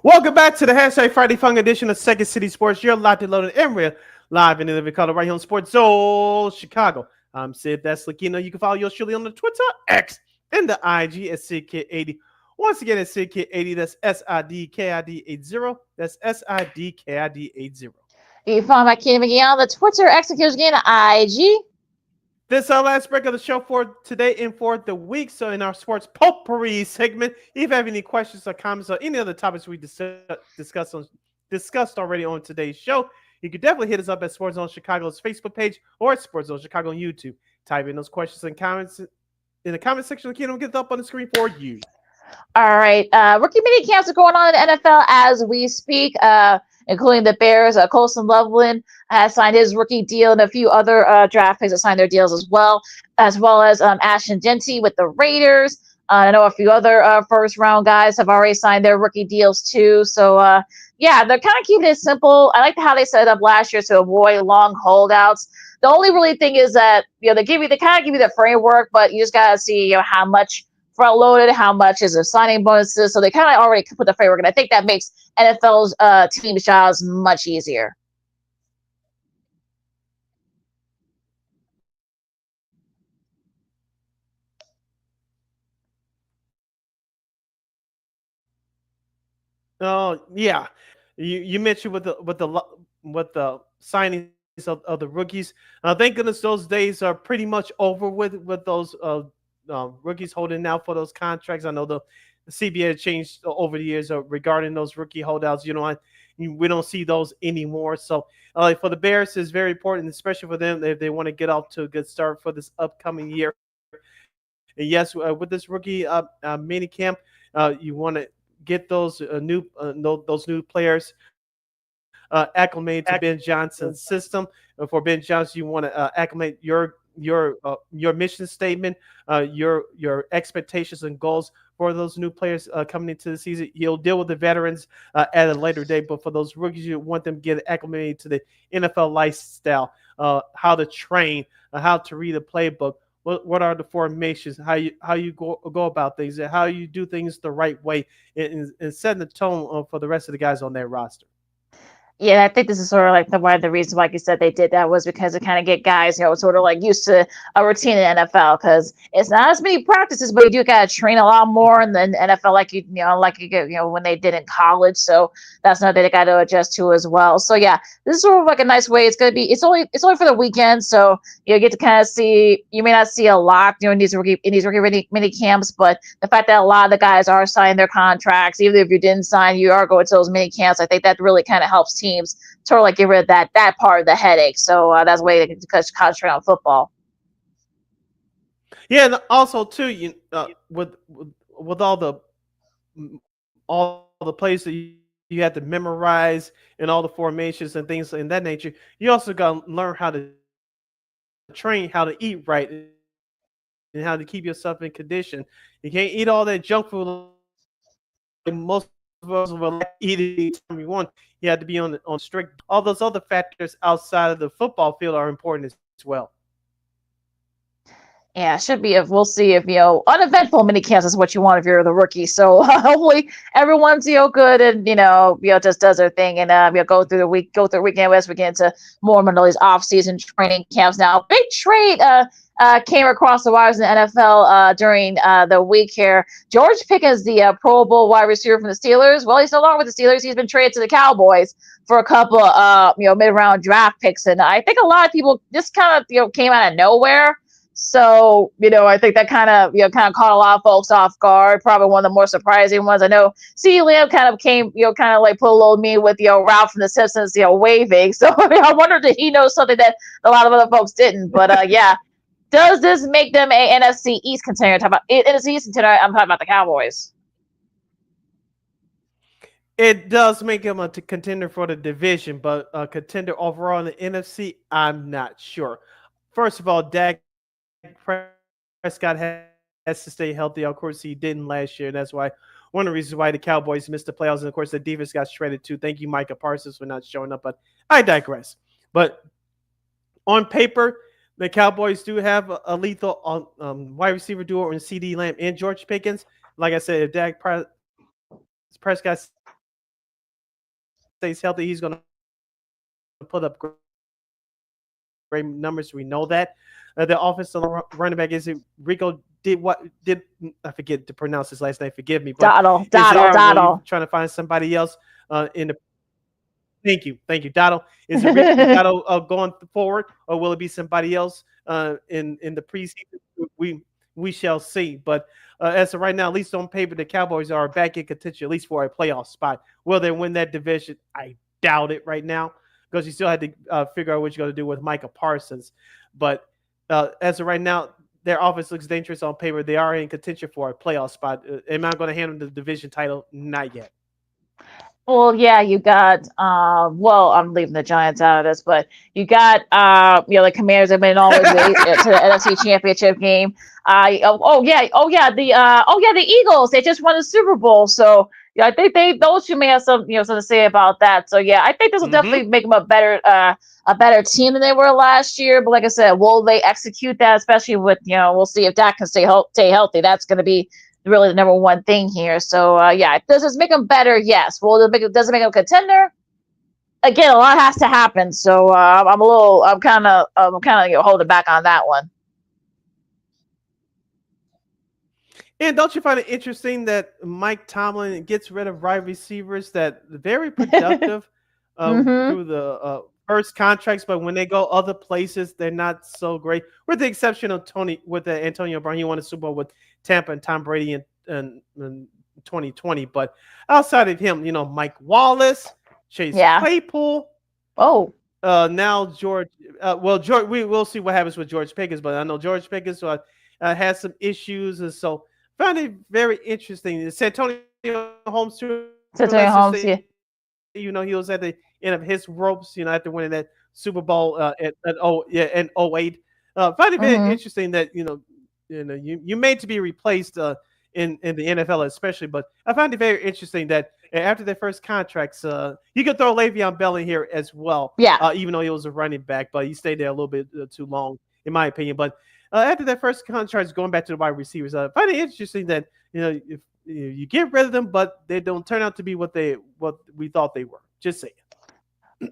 Welcome back to the hashtag Friday Fun edition of Second City Sports. You're locked and loaded and real live in the living color right here on Sports Zone Chicago. I'm Sid. That's LaKeena. You can follow yours truly on the Twitter, X, and the IG at SidKid80. Once again, it's SidKid80. That's SIDKID80. That's SIDKID80. You can follow my Keena McGee on the Twitter, X, and again, IG. This is our last break of the show for today and for the week. So in our sports potpourri segment, if you have any questions or comments or any other topics we discussed already on today's show, you can definitely hit us up at Sports Zone Chicago's Facebook page or at Sports Zone Chicago on YouTube. Type in those questions and comments in the comment section. The kid will get it up on the screen for you. All right. Rookie mini camps are going on in the NFL as we speak, including the Bears. Colson Loveland has signed his rookie deal, and a few other draft picks have signed their deals as well as Ashton Genty with the Raiders. I know a few other first-round guys have already signed their rookie deals too. So, yeah, they're kind of keeping it simple. I like how they set it up last year to avoid long holdouts. The only really thing is that they kind of give you the framework, but you just gotta see how much front loaded, how much is their signing bonuses. So they kind of already put the framework, and I think that makes NFL's team jobs much easier. Oh yeah, you mentioned with the signings of the rookies. Thank goodness those days are pretty much over with those rookies holding out for those contracts. I know the CBA changed over the years regarding those rookie holdouts. We don't see those anymore. So for the Bears, it's very important, especially for them if they want to get off to a good start for this upcoming year. And yes, with this rookie mini camp, you want to get those new players acclimated to Ben Johnson's system. For Ben Johnson, you want to acclimate your mission statement, your expectations and goals for those new players coming into the season. He'll deal with the veterans at a later date, but for those rookies, you want them to get acclimated to the NFL lifestyle, how to train, how to read a playbook. What are the formations? How you go about things, and how you do things the right way, and setting the tone for the rest of the guys on their roster. Yeah, I think this is sort of like one of the reasons, like you said, they did that was because it kind of get guys, sort of like used to a routine in the NFL, because it's not as many practices, but you do got to train a lot more in the NFL, like you get, when they did in college. So that's another thing they got to adjust to as well. So yeah, this is sort of like a nice way. It's only for the weekend, so you get to kind of see. You may not see a lot, in these rookie mini camps, but the fact that a lot of the guys are signing their contracts, even if you didn't sign, you are going to those mini camps. I think that really kind of helps teams sort of like get rid of that part of the headache. So that's a way they can concentrate on football. Yeah, and also too, with all the plays that you had to memorize and all the formations and things in that nature, you also got to learn how to train, how to eat right, and how to keep yourself in condition. You can't eat all that junk food like most of us will like eat anytime we want. You have to be on strict. All those other factors outside of the football field are important as well. Yeah, it should be. If we'll see if uneventful mini camps is what you want if you're the rookie. So hopefully everyone's good and just does their thing and go through the weekend as we get into more of these off-season training camps. Now, big trade came across the wires in the NFL during the week here. George Pickens, the Pro Bowl wide receiver from the Steelers. Well, he's no longer with the Steelers. He's been traded to the Cowboys for a couple of mid-round draft picks, and I think a lot of people just kind of came out of nowhere. So, I think that kind of caught a lot of folks off guard. Probably one of the more surprising ones. I know CeeDee Lamb kind of came, kind of like put a little me with, Ralph from The Simpsons, waving. So I wonder if he knows something that a lot of other folks didn't. But yeah, does this make them a NFC East contender? NFC East contender. I'm talking about the Cowboys. It does make him a contender for the division, but a contender overall in the NFC, I'm not sure. First of all, Dak Prescott has to stay healthy. Of course, he didn't last year. And that's why one of the reasons why the Cowboys missed the playoffs. And of course, the defense got shredded too. Thank you, Micah Parsons, for not showing up. But I digress. But on paper, the Cowboys do have a lethal wide receiver duo in CeeDee Lamb and George Pickens. Like I said, if Dak Prescott stays healthy, he's going to put up great numbers. We know that. The offensive running back is Rico did I forget to pronounce his last name. Forgive me. Donald. Trying to find somebody else in the. Thank you, Donald. Is it Rico Donald going forward, or will it be somebody else in the preseason? We shall see. But as of right now, at least on paper, the Cowboys are back in contention, at least for a playoff spot. Will they win that division? I doubt it right now, because you still had to figure out what you're going to do with Micah Parsons. But as of right now, their offense looks dangerous on paper. They are in contention for a playoff spot. Am I going to hand them the division title? Not yet. Well, yeah, you got I'm leaving the Giants out of this, but you got the Commanders have been always to the NFC Championship game. The Eagles, they just won the Super Bowl, so yeah, I think those two may have something to say about that. So yeah, I think this will definitely make them a better team than they were last year. But like I said, will they execute that? Especially with we'll see if Dak can stay healthy. That's going to be really the number one thing here. So yeah, does this make them better? Yes. Well, does it make them a contender? Again, a lot has to happen. So I'm kind of holding back on that one. And don't you find it interesting that Mike Tomlin gets rid of wide receivers that very productive through the first contracts, but when they go other places, they're not so great. With the exception of Antonio Brown, he won a Super Bowl with Tampa and Tom Brady in 2020. But outside of him, Mike Wallace, Chase Claypool. Oh. Now George. George. We will see what happens with George Pickens, but I know George Pickens has some issues, and so. Found it very interesting. Santonio Holmes too. Santonio Holmes, yeah. He was at the end of his ropes, after winning that Super Bowl in 2008. Found it very interesting that you made to be replaced in the NFL especially, but I found it very interesting that after their first contracts, you could throw Le'Veon Bell in here as well. Yeah. Even though he was a running back, but he stayed there a little bit too long, in my opinion. But after that first contract, going back to the wide receivers, I find it interesting that if you get rid of them, but they don't turn out to be what we thought they were. Just saying.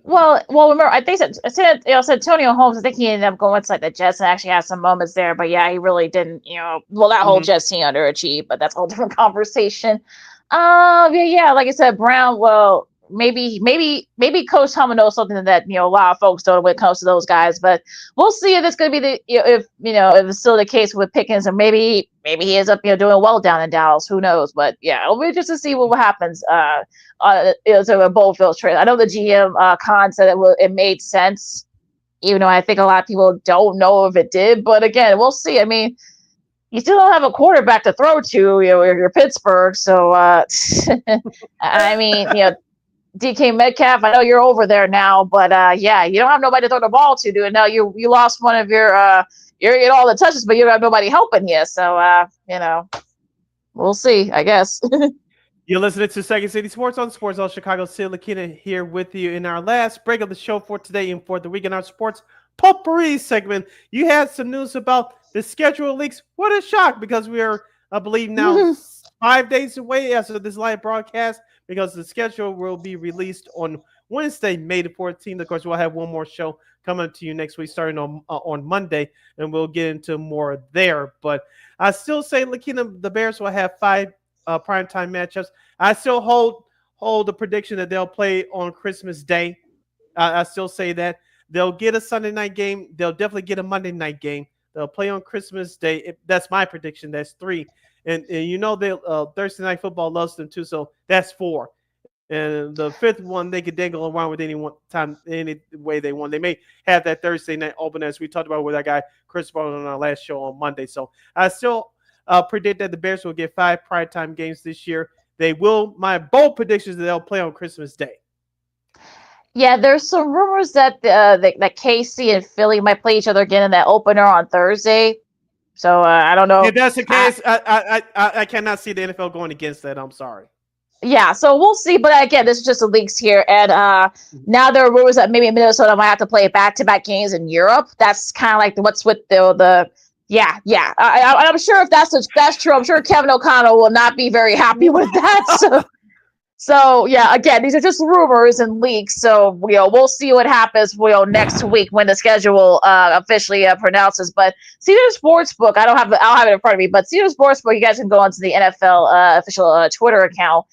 Well, remember, I think Santonio Holmes. I think he ended up going to the Jets and actually had some moments there. But yeah, he really didn't. That whole Jets team underachieved, but that's a whole different conversation. Yeah, like I said, Brown. Well, maybe Coach Tomlin knows something that a lot of folks don't when it comes to those guys. But we'll see if it's going to be if it's still the case with Pickens, or maybe he ends up doing well down in Dallas. Who knows? But yeah, it'll be just to see what happens. To a Bullfield trade. I know the GM Khan said it made sense, even though I think a lot of people don't know if it did. But again, we'll see. I mean, you still don't have a quarterback to throw to. You're Pittsburgh, so I mean, DK Metcalf. I know you're over there now, but yeah, you don't have nobody to throw the ball to. Do it now. You lost one of your you're getting all the touches, but you don't have nobody helping you. So we'll see. I guess. You're listening to Second City Sports on Sports All Chicago. Sid LaKeena here with you in our last break of the show for today and for the week in our sports potpourri segment. You had some news about the schedule leaks. What a shock, because we are, I believe, now 5 days away after this live broadcast, because the schedule will be released on Wednesday, May the 14th. Of course, we'll have one more show coming to you next week starting on Monday, and we'll get into more there. But I still say, LaKeena, the Bears will have 5 primetime matchups. I still hold the prediction that they'll play on Christmas Day. I still say that they'll get a Sunday night game. They'll definitely get a Monday night game. They'll play on Christmas Day. That's my prediction. That's 3. And they Thursday Night Football loves them too, so that's 4. And the 5th one, they could dangle around with any way they want. They may have that Thursday night open, as we talked about with that guy Chris Ball on our last show on Monday. So I still predict that the Bears will get 5 primetime games this year. They will. My bold prediction is that they'll play on Christmas Day. Yeah, there's some rumors that that KC and Philly might play each other again in that opener on Thursday. So I don't know. If that's the case, I cannot see the NFL going against that. I'm sorry. Yeah, so we'll see. But again, this is just the leaks here. And now there are rumors that maybe Minnesota might have to play back-to-back games in Europe. That's kind of like what's with the I'm sure if that's true, I'm sure Kevin O'Connell will not be very happy with that. So yeah, again, these are just rumors and leaks. So we'll see what happens next week when the schedule officially pronounces. But Cedar Sportsbook, I'll have it in front of me. But Cedar Sportsbook, you guys can go onto the NFL official Twitter account,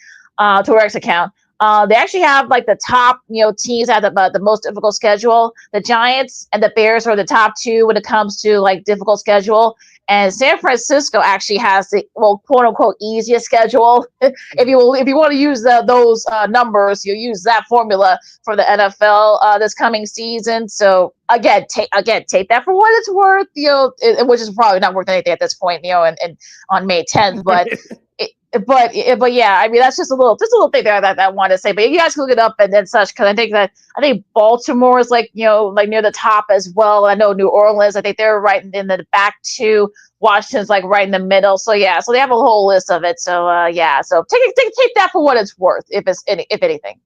Twitter X account. They actually have like the top teams that have the most difficult schedule. The Giants and the Bears are the top 2 when it comes to like difficult schedule. And San Francisco actually has the quote unquote easiest schedule. if you want to use those numbers, you use that formula for the NFL this coming season. So again, take that for what it's worth. Which is probably not worth anything at this point. And on May 10th, but. But yeah, I mean that's just a little thing there that I wanted to say. But you guys can look it up and such, because I think Baltimore is like near the top as well. I know New Orleans, I think they're right in the back 2. Washington's like right in the middle. So yeah, so they have a whole list of it. So yeah, so take that for what it's worth, if anything.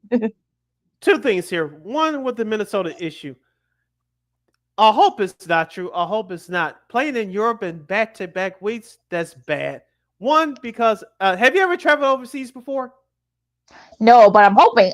2 things here. One, with the Minnesota issue. I hope it's not true. I hope it's not. Playing in Europe in back-to-back weeks, that's bad. One, because have you ever traveled overseas before? No, but I'm hoping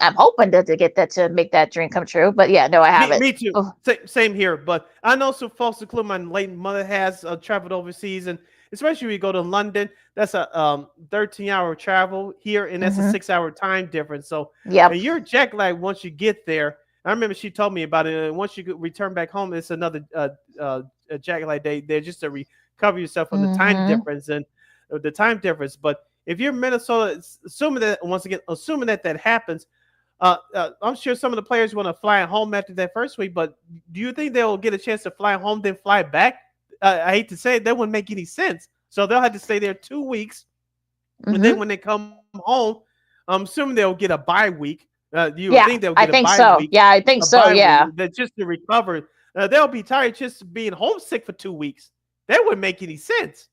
to get that, to make that dream come true. But yeah, no, I haven't. Me too. Oh. Same here. But I know some folks, including my late mother, has traveled overseas, and especially when you go to London, that's a 13-hour travel here, and that's a 6-hour time difference. So yeah, you're jet lagged once you get there. I remember she told me about it. And once you return back home, it's another jet lag day there just to recover yourself from the time difference and the time difference. But if you're Minnesota, assuming that happens, I'm sure some of the players want to fly home after that first week. But do you think they'll get a chance to fly home then fly back? I hate to say it, that wouldn't make any sense. So they'll have to stay there 2 weeks, and then when they come home, I'm assuming they'll get a bye week. You think they'll get a bye week? Yeah, I think so. Yeah, just to recover. They'll be tired just being homesick for 2 weeks. That wouldn't make any sense.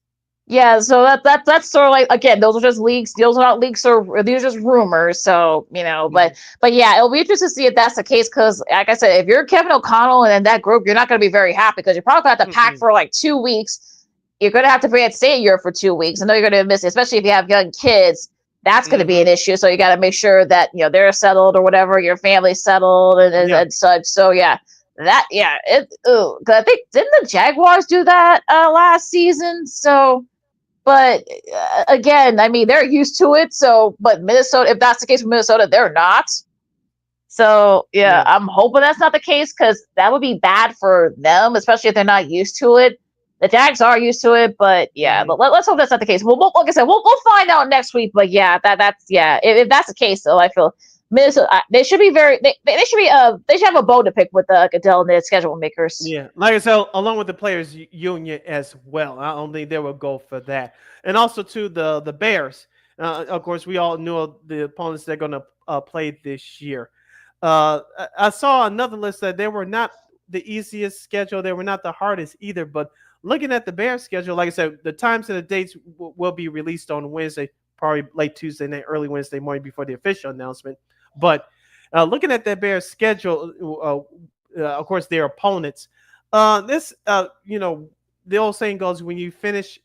Yeah, so that's sort of like, again, those are just leaks. Those are not leaks, or these are just rumors. So but yeah, it'll be interesting to see if that's the case. Because like I said, if you're Kevin O'Connell and in that group, you're not going to be very happy, because you're probably going to have to pack for like 2 weeks. You're going to have to stay in Europe for 2 weeks. I know you're going to miss it, especially if you have young kids. That's going to be an issue. So you got to make sure that they're settled or whatever, your family's settled and such. So yeah. Because I think, didn't the Jaguars do that last season? So, but again, I mean, they're used to it. So, but Minnesota, if that's the case with Minnesota, they're not. So yeah, I'm hoping that's not the case, because that would be bad for them, especially if they're not used to it. The Jags are used to it, but yeah, but let's hope that's not the case. Well, like I said, we'll find out next week. But yeah, that's if that's the case, though, I feel Minnesota, they should be they should have a bone to pick with Goodell and their schedule makers. Yeah, like I said, along with the players union as well. I don't think they will go for that. And also to the Bears. Of course, we all knew the opponents they're going to play this year. I saw another list that they were not the easiest schedule. They were not the hardest either. But looking at the Bears schedule, like I said, the times and the dates will be released on Wednesday, probably late Tuesday night, early Wednesday morning before the official announcement. But looking at that Bears schedule, of course, their opponents. The old saying goes, when you finish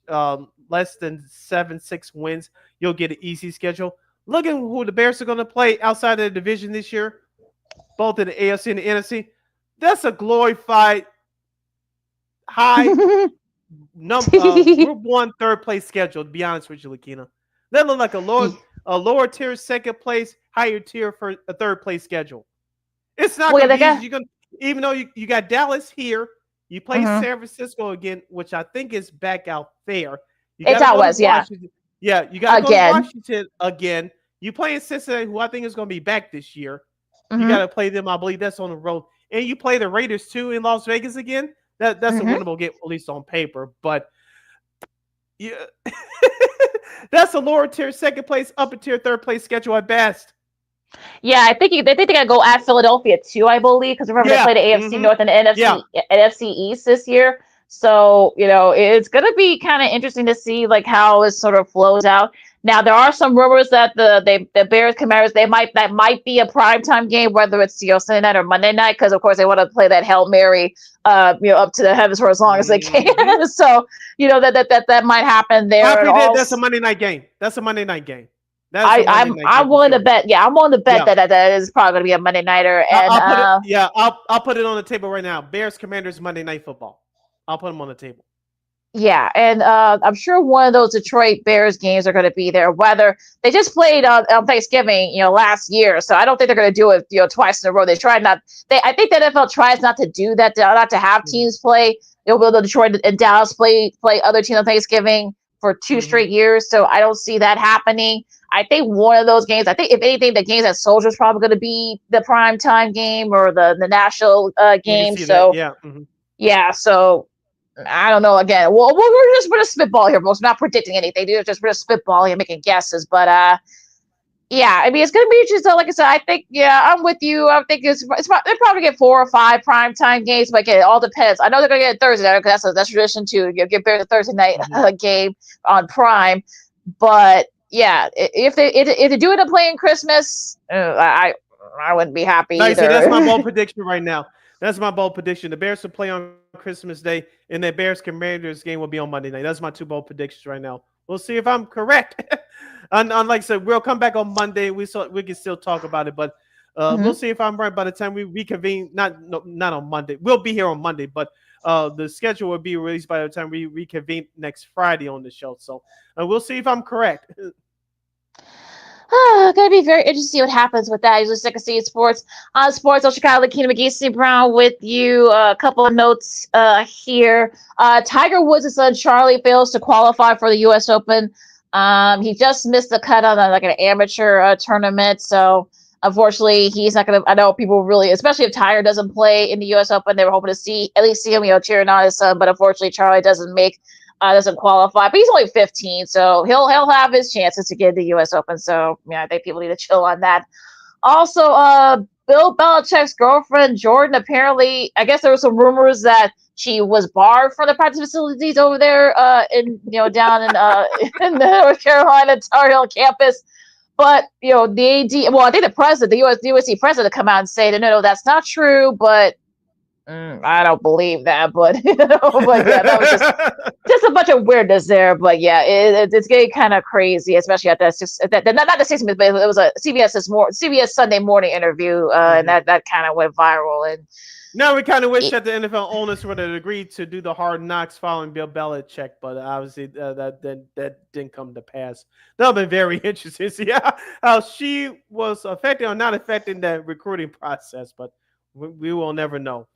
less than 7-6 wins, you'll get an easy schedule. Look at who the Bears are going to play outside of the division this year, both in the AFC and the NFC. That's a glorified high Group 1 third place schedule, to be honest with you, LaKeena. That look like a lower tier second place, higher tier for a third place schedule. It's not going to be easy. You're gonna, even though you got Dallas here, you play San Francisco again, which I think is back out there. It's out west, yeah. Yeah, you got to go to Washington again. You play in Cincinnati, who I think is going to be back this year. You got to play them. I believe that's on the road. And you play the Raiders, too, in Las Vegas again. That's a winnable game, at least on paper. But yeah, that's a lower tier second place, upper tier third place schedule at best. Yeah, I think they got to go at Philadelphia too, I believe, because remember they played the AFC North and the NFC East this year. So it's going to be kind of interesting to see like how it sort of flows out. Now there are some rumors that the Bears Commanders that might be a primetime game, whether it's Sunday night or Monday night, because of course they want to play that Hail Mary up to the heavens for as long as they can. So that might happen there. That's a Monday night game. That's a Monday night game. I'm willing to bet. Yeah, I'm willing to bet that is probably going to be a Monday nighter. And I'll put it on the table right now. Bears Commanders Monday Night Football. I'll put them on the table. Yeah, and I'm sure one of those Detroit Bears games are going to be there. Whether they just played on Thanksgiving, last year, so I don't think they're going to do it, twice in a row. They tried not. I think the NFL tries not to do that, not to have teams play. The Detroit and Dallas play other teams on Thanksgiving for 2 straight years. So I don't see that happening. I think one of those games, if anything, the games at Soldier is probably going to be the prime time game or the national game. So so I don't know. Again, well, we're just spitball here, folks. We're not predicting anything. We're just spitballing and making guesses. But I mean, it's going to be interesting. Like I said, I think I'm with you. I think they'll probably get 4 or 5 primetime games, but again, it all depends. I know they're going to get Thursday night because that's tradition too. Get Bears a Thursday night game on Prime, but yeah, if they do end up playing Christmas, I wouldn't be happy either. That's my bold prediction right now. That's my bold prediction. The Bears will play on Christmas Day, and the Bears Commanders game will be on Monday night. That's my 2 bold predictions right now. We'll see if I'm correct. And like I said, we'll come back on Monday. We can still talk about it, but we'll see if I'm right by the time we reconvene. Not on Monday. We'll be here on Monday, but the schedule will be released by the time we reconvene next Friday on the show. So we'll see if I'm correct. Gonna be very interesting to see what happens with that. Usually sick of seeing sports on Sports on Chicago. LaKeena, McGee, Sidney Brown with you. A couple of notes here. Tiger Woods' son Charlie fails to qualify for the U.S. Open. He just missed the cut on an amateur tournament, so unfortunately he's not gonna. I know people really, especially if Tiger doesn't play in the U.S. Open, they were hoping to at least see him, cheering on his son. But unfortunately, Charlie doesn't qualify. But he's only 15, so he'll have his chances to get the U.S. Open. So I think people need to chill on that. Also, Bill Belichick's girlfriend Jordan, apparently, I guess there were some rumors that she was barred from the practice facilities over there down in the North Carolina Tar Heel campus. But the AD, I think the president, the USC president, come out and say that no, that's not true. But I don't believe that. But but yeah, that was just a bunch of weirdness there. But yeah, it's getting kind of crazy, especially at not the 6 minutes, but it was a CBS Sunday morning interview, and that kind of went viral. And now we kind of wish that the NFL owners would have agreed to do the hard knocks following Bill Belichick, but obviously that didn't come to pass. That would have been very interesting to see how she was affecting or not affecting that recruiting process, but we will never know.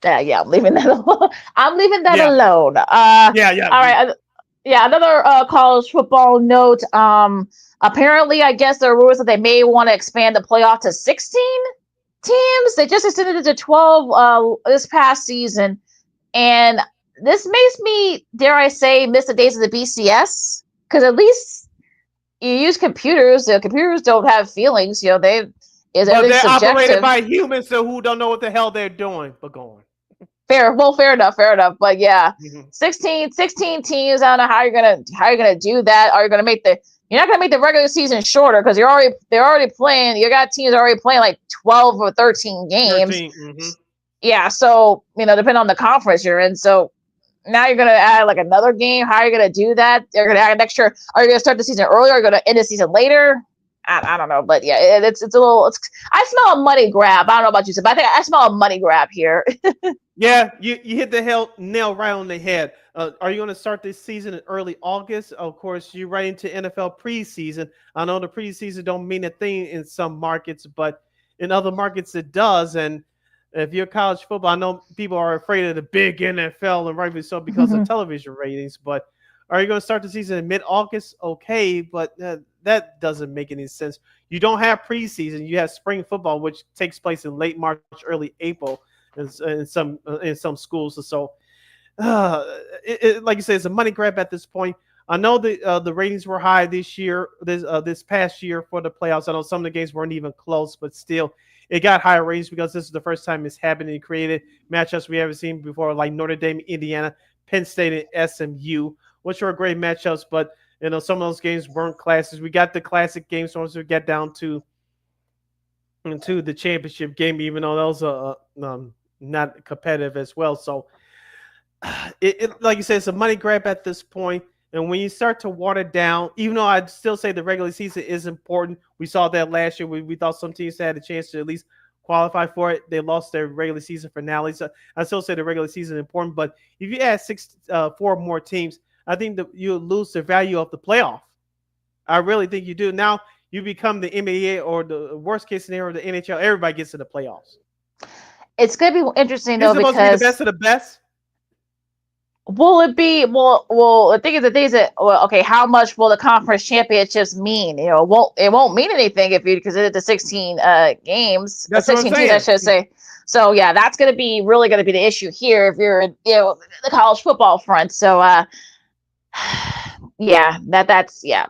Yeah, I'm leaving that alone. All right. Yeah, another college football note. Apparently, I guess there are rumors that they may want to expand the playoff to 16 teams. They just extended it to 12 this past season, and this makes me, dare I say, miss the days of the BCS, because at least you use computers. The computers don't have feelings. But Everything's they're operated subjective. by humans, so who don't know what the hell they're doing. But go on. Fair enough. But yeah, Mm-hmm. 16 teams. I don't know how you're gonna do that. Are you gonna make you're not gonna make the regular season shorter, because they're already playing. You got teams already playing like 12 or 13 games. 13, mm-hmm. Yeah, so depending on the conference you're in. So now you're gonna add like another game. How are you gonna do that? You're gonna add next year. Are you gonna start the season earlier? Are you gonna end the season later? I don't know, but yeah, it's a little. I smell a money grab. I don't know about you, but I think I smell a money grab here. Yeah, you hit the nail right on the head. Are you going to start this season in early August? Of course, you're right into NFL preseason. I know the preseason don't mean a thing in some markets, but in other markets it does. And if you're college football, I know people are afraid of the big NFL, and rightfully so because of television ratings. But are you going to start the season in mid-August? Okay, but that doesn't make any sense. You don't have preseason. You have spring football, which takes place in late March, early April. In some schools, so like you said, it's a money grab at this point. I know the ratings were high this year, this past year for the playoffs. I know some of the games weren't even close, but still, it got higher ratings because this is the first time it's happened and created matchups we haven't seen before, like Notre Dame, Indiana, Penn State, and SMU, which were great matchups. But some of those games weren't classics. We got the classic games once we get down to the championship game, even though those are not competitive as well. So it like you said, it's a money grab at this point. And when you start to water down, even though I'd still say the regular season is important, we saw that last year. We thought some teams had a chance to at least qualify for it. They lost their regular season finale. So I still say the regular season is important. But if you add 4 more teams, I think that you lose the value of the playoff. I really think you do. Now you become the NBA, or the worst case scenario, the NHL. Everybody gets to the playoffs. It's going to be interesting, though, because because the best of the best. Will it be? Well, the thing is that okay, how much will the conference championships mean? It won't mean anything because it's the 16 games, That's 16 teams, I should say. So yeah, that's going to be the issue here if you're the college football front. So yeah, that's yeah.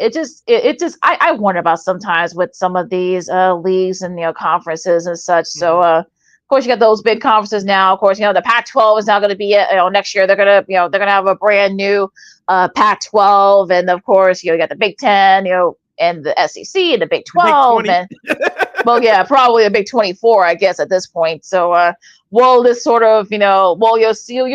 It just I wonder about sometimes with some of these leagues and conferences and such. So of course you got those big conferences now. Of course, the Pac-12 is now going to be next year they're gonna have a brand new Pac-12, and of course you got the Big Ten, and the SEC and the Big 12, and well, yeah, probably the Big 24, I guess at this point. So will this sort of you'll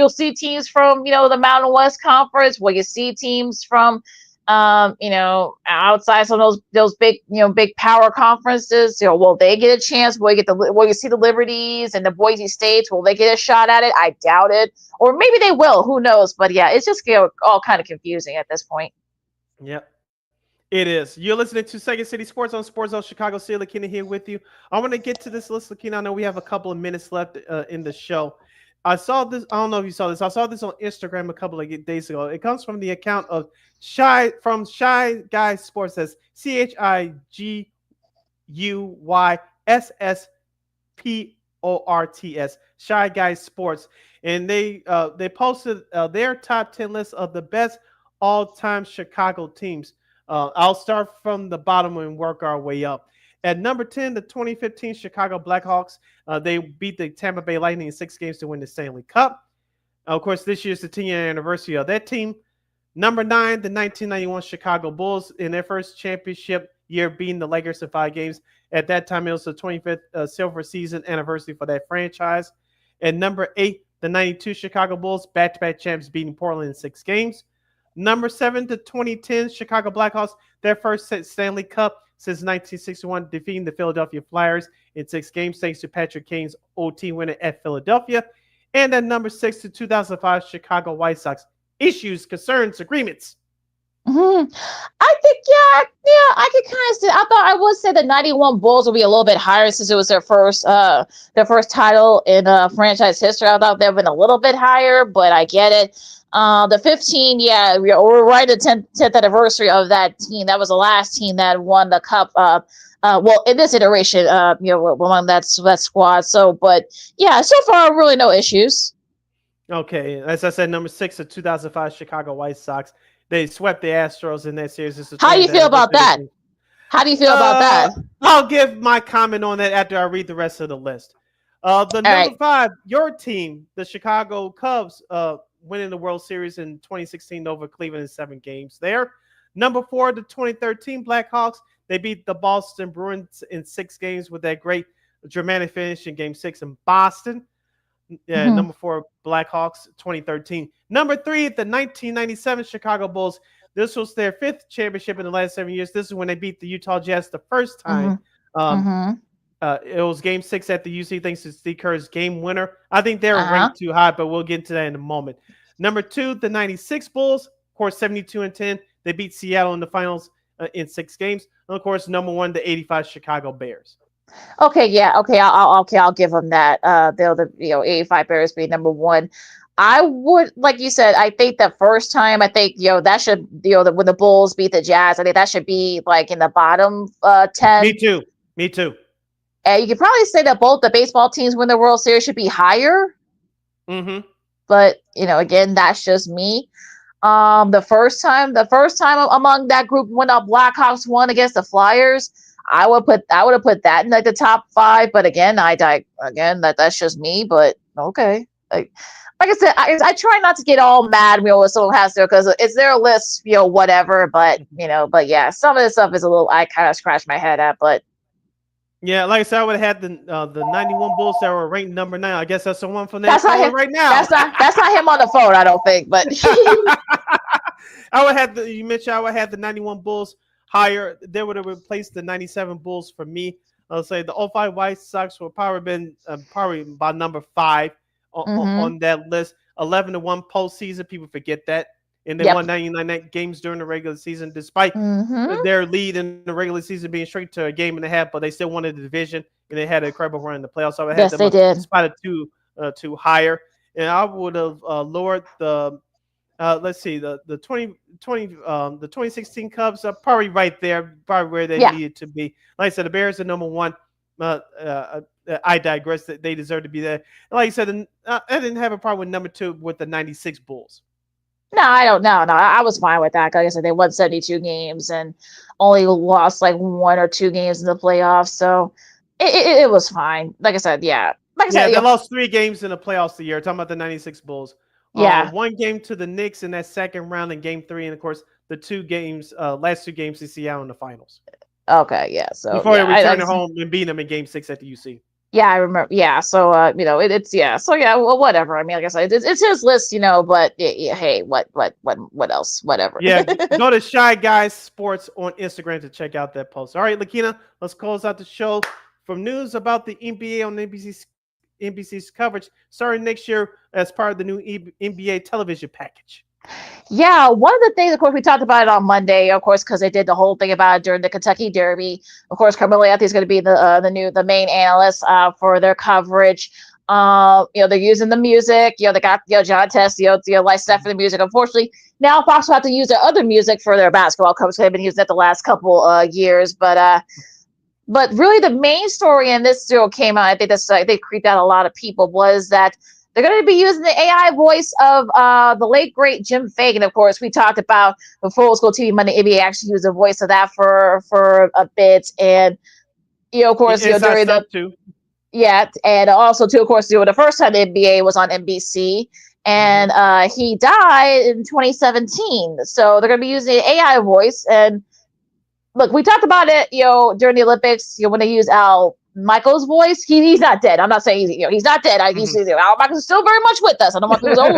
see teams from the Mountain West Conference? Will you see teams from outside some of those big big power conferences? Will they get a chance? Will you see the Liberties and the Boise States? Will they get a shot at it? I doubt it, or maybe they will. Who knows? But yeah, it's just all kind of confusing at this point. Yep. It is. You're listening to Second City Sports on Sports Zone Chicago. LaKeena here with you. I want to get to this list, LaKeena. I know we have a couple of minutes left in the show. I saw this. I don't know if you saw this. I saw this on Instagram a couple of days ago. It comes from the account of Shy Guy Sports. Says CHIGUYSSPORTS. Shy Guy Sports, and they posted their top 10 list of the best all-time Chicago teams. I'll start from the bottom and work our way up. At number 10, the 2015 Chicago Blackhawks. They beat the Tampa Bay Lightning in 6 games to win the Stanley Cup. Of course, this year's the 10-year anniversary of that team. Number 9, the 1991 Chicago Bulls in their first championship year, beating the Lakers in 5 games. At that time, it was the 25th silver season anniversary for that franchise. At number 8, the 92 Chicago Bulls, back-to-back champs, beating Portland in 6 games. Number 7, the 2010 Chicago Blackhawks, their first Stanley Cup since 1961, defeating the Philadelphia Flyers in 6 games thanks to Patrick Kane's OT winner at Philadelphia. And then number 6, the 2005 Chicago White Sox. Issues, concerns, agreements. I think, yeah, I could kind of say. I would say the 91 Bulls will be a little bit higher since it was their first title in franchise history. I thought they'd been a little bit higher, but I get it. The 15, yeah, we're right at 10th anniversary of that team. That was the last team that won the cup. Well, in this iteration, among that squad. So, but yeah, so far really no issues. Okay, as I said, number 6 of 2005 Chicago White Sox. They swept the Astros in that series. How do you feel about that? How do you feel about that? I'll give my comment on that after I read the rest of the list. The number 5, your team, the Chicago Cubs, winning the World Series in 2016 over Cleveland in 7 games there. Number 4, the 2013 Blackhawks. They beat the Boston Bruins in 6 games with that great dramatic finish in Game 6 in Boston. Number 4, Blackhawks, 2013. Number 3, the 1997 Chicago Bulls. This was their 5th championship in the last 7 years. This is when they beat the Utah Jazz the first time. It was Game 6 at the UC thanks to Steve Kerr's game winner. I think they're ranked too high, but we'll get into that in a moment. Number 2, the 96 Bulls, of course, 72-10. They beat Seattle in the finals in 6 games. And, of course, number 1, the 85 Chicago Bears. Okay, yeah, okay, I'll give them that. The 85 Bears being number 1. I would, like you said, I think the first time, I think that should when the Bulls beat the Jazz, I think that should be like in the bottom 10. Me too. And you could probably say that both the baseball teams win the World Series should be higher. But again, that's just me. The first time among that group when the Blackhawks won against the Flyers, I would have put that in like the top 5. But again, that's just me. But okay, like I said, I try not to get all mad when someone has to, because it's their list, whatever. But yeah, some of this stuff is a little. I kind of scratch my head at, but. Yeah, like I said, I would have had the 91 Bulls that were ranked number 9. I guess that's the one from that phone right now. That's not him on the phone, I don't think. But I would have you mentioned I would have the 91 Bulls higher. They would have replaced the 97 Bulls for me. I'll say the 05 White Sox would probably been probably by number 5 on that list. 11-1 postseason, people forget that. And they won 99 games during the regular season, despite their lead in the regular season being straight to a game and a half. But they still won the division, and they had a incredible run in the playoffs. So I had them a spot or two higher, and I would have lowered the let's see, the 2016 Cubs are probably right there, probably where they needed to be. Like I said, the Bears are number 1. I digress. They deserve to be there. And like I said, I didn't have a problem with number 2 with the 96 Bulls. No, I don't know. No, I was fine with that. Like I said, they won 72 games and only lost like 1 or 2 games in the playoffs. So it was fine. Like I said, yeah. They lost 3 games in the playoffs a year. Talking about the 96 Bulls. 1 game to the Knicks in that second round in Game 3. And, of course, the last 2 games to Seattle in the finals. Okay, yeah. So before they returned home and beat them in Game 6 at the UC. Yeah, I remember. Yeah, so it's yeah. So yeah, well, whatever. I mean, like I said, it's his list, but hey, what else? Whatever. Yeah, go to Shy Guys Sports on Instagram to check out that post. All right, LaKeena, let's close out the show from news about the NBA on NBC's coverage starting next year as part of the new NBA television package. Yeah, one of the things, of course, we talked about it on Monday, of course, because they did the whole thing about it during the Kentucky Derby. Of course, Carmelo Anthony is going to be the main analyst for their coverage. They're using the music. They got John Test, like stuff for the music. Unfortunately, now Fox will have to use their other music for their basketball coverage. They've been using it the last couple years, but really the main story, and this still came out, I think they creeped out a lot of people, was that they're going to be using the AI voice of the late, great Jim Fagan. Of course, we talked about before Old School TV Monday, NBA actually used the voice of that for a bit. And, of course, during the... Yeah, and also, too, of course, the first time the NBA was on NBC. And he died in 2017. So they're going to be using the AI voice. And, look, we talked about it, during the Olympics, when they use Al Michael's voice. He's not dead. I'm not saying he's not dead. Al Michael's still very much with us. I don't know if he was old.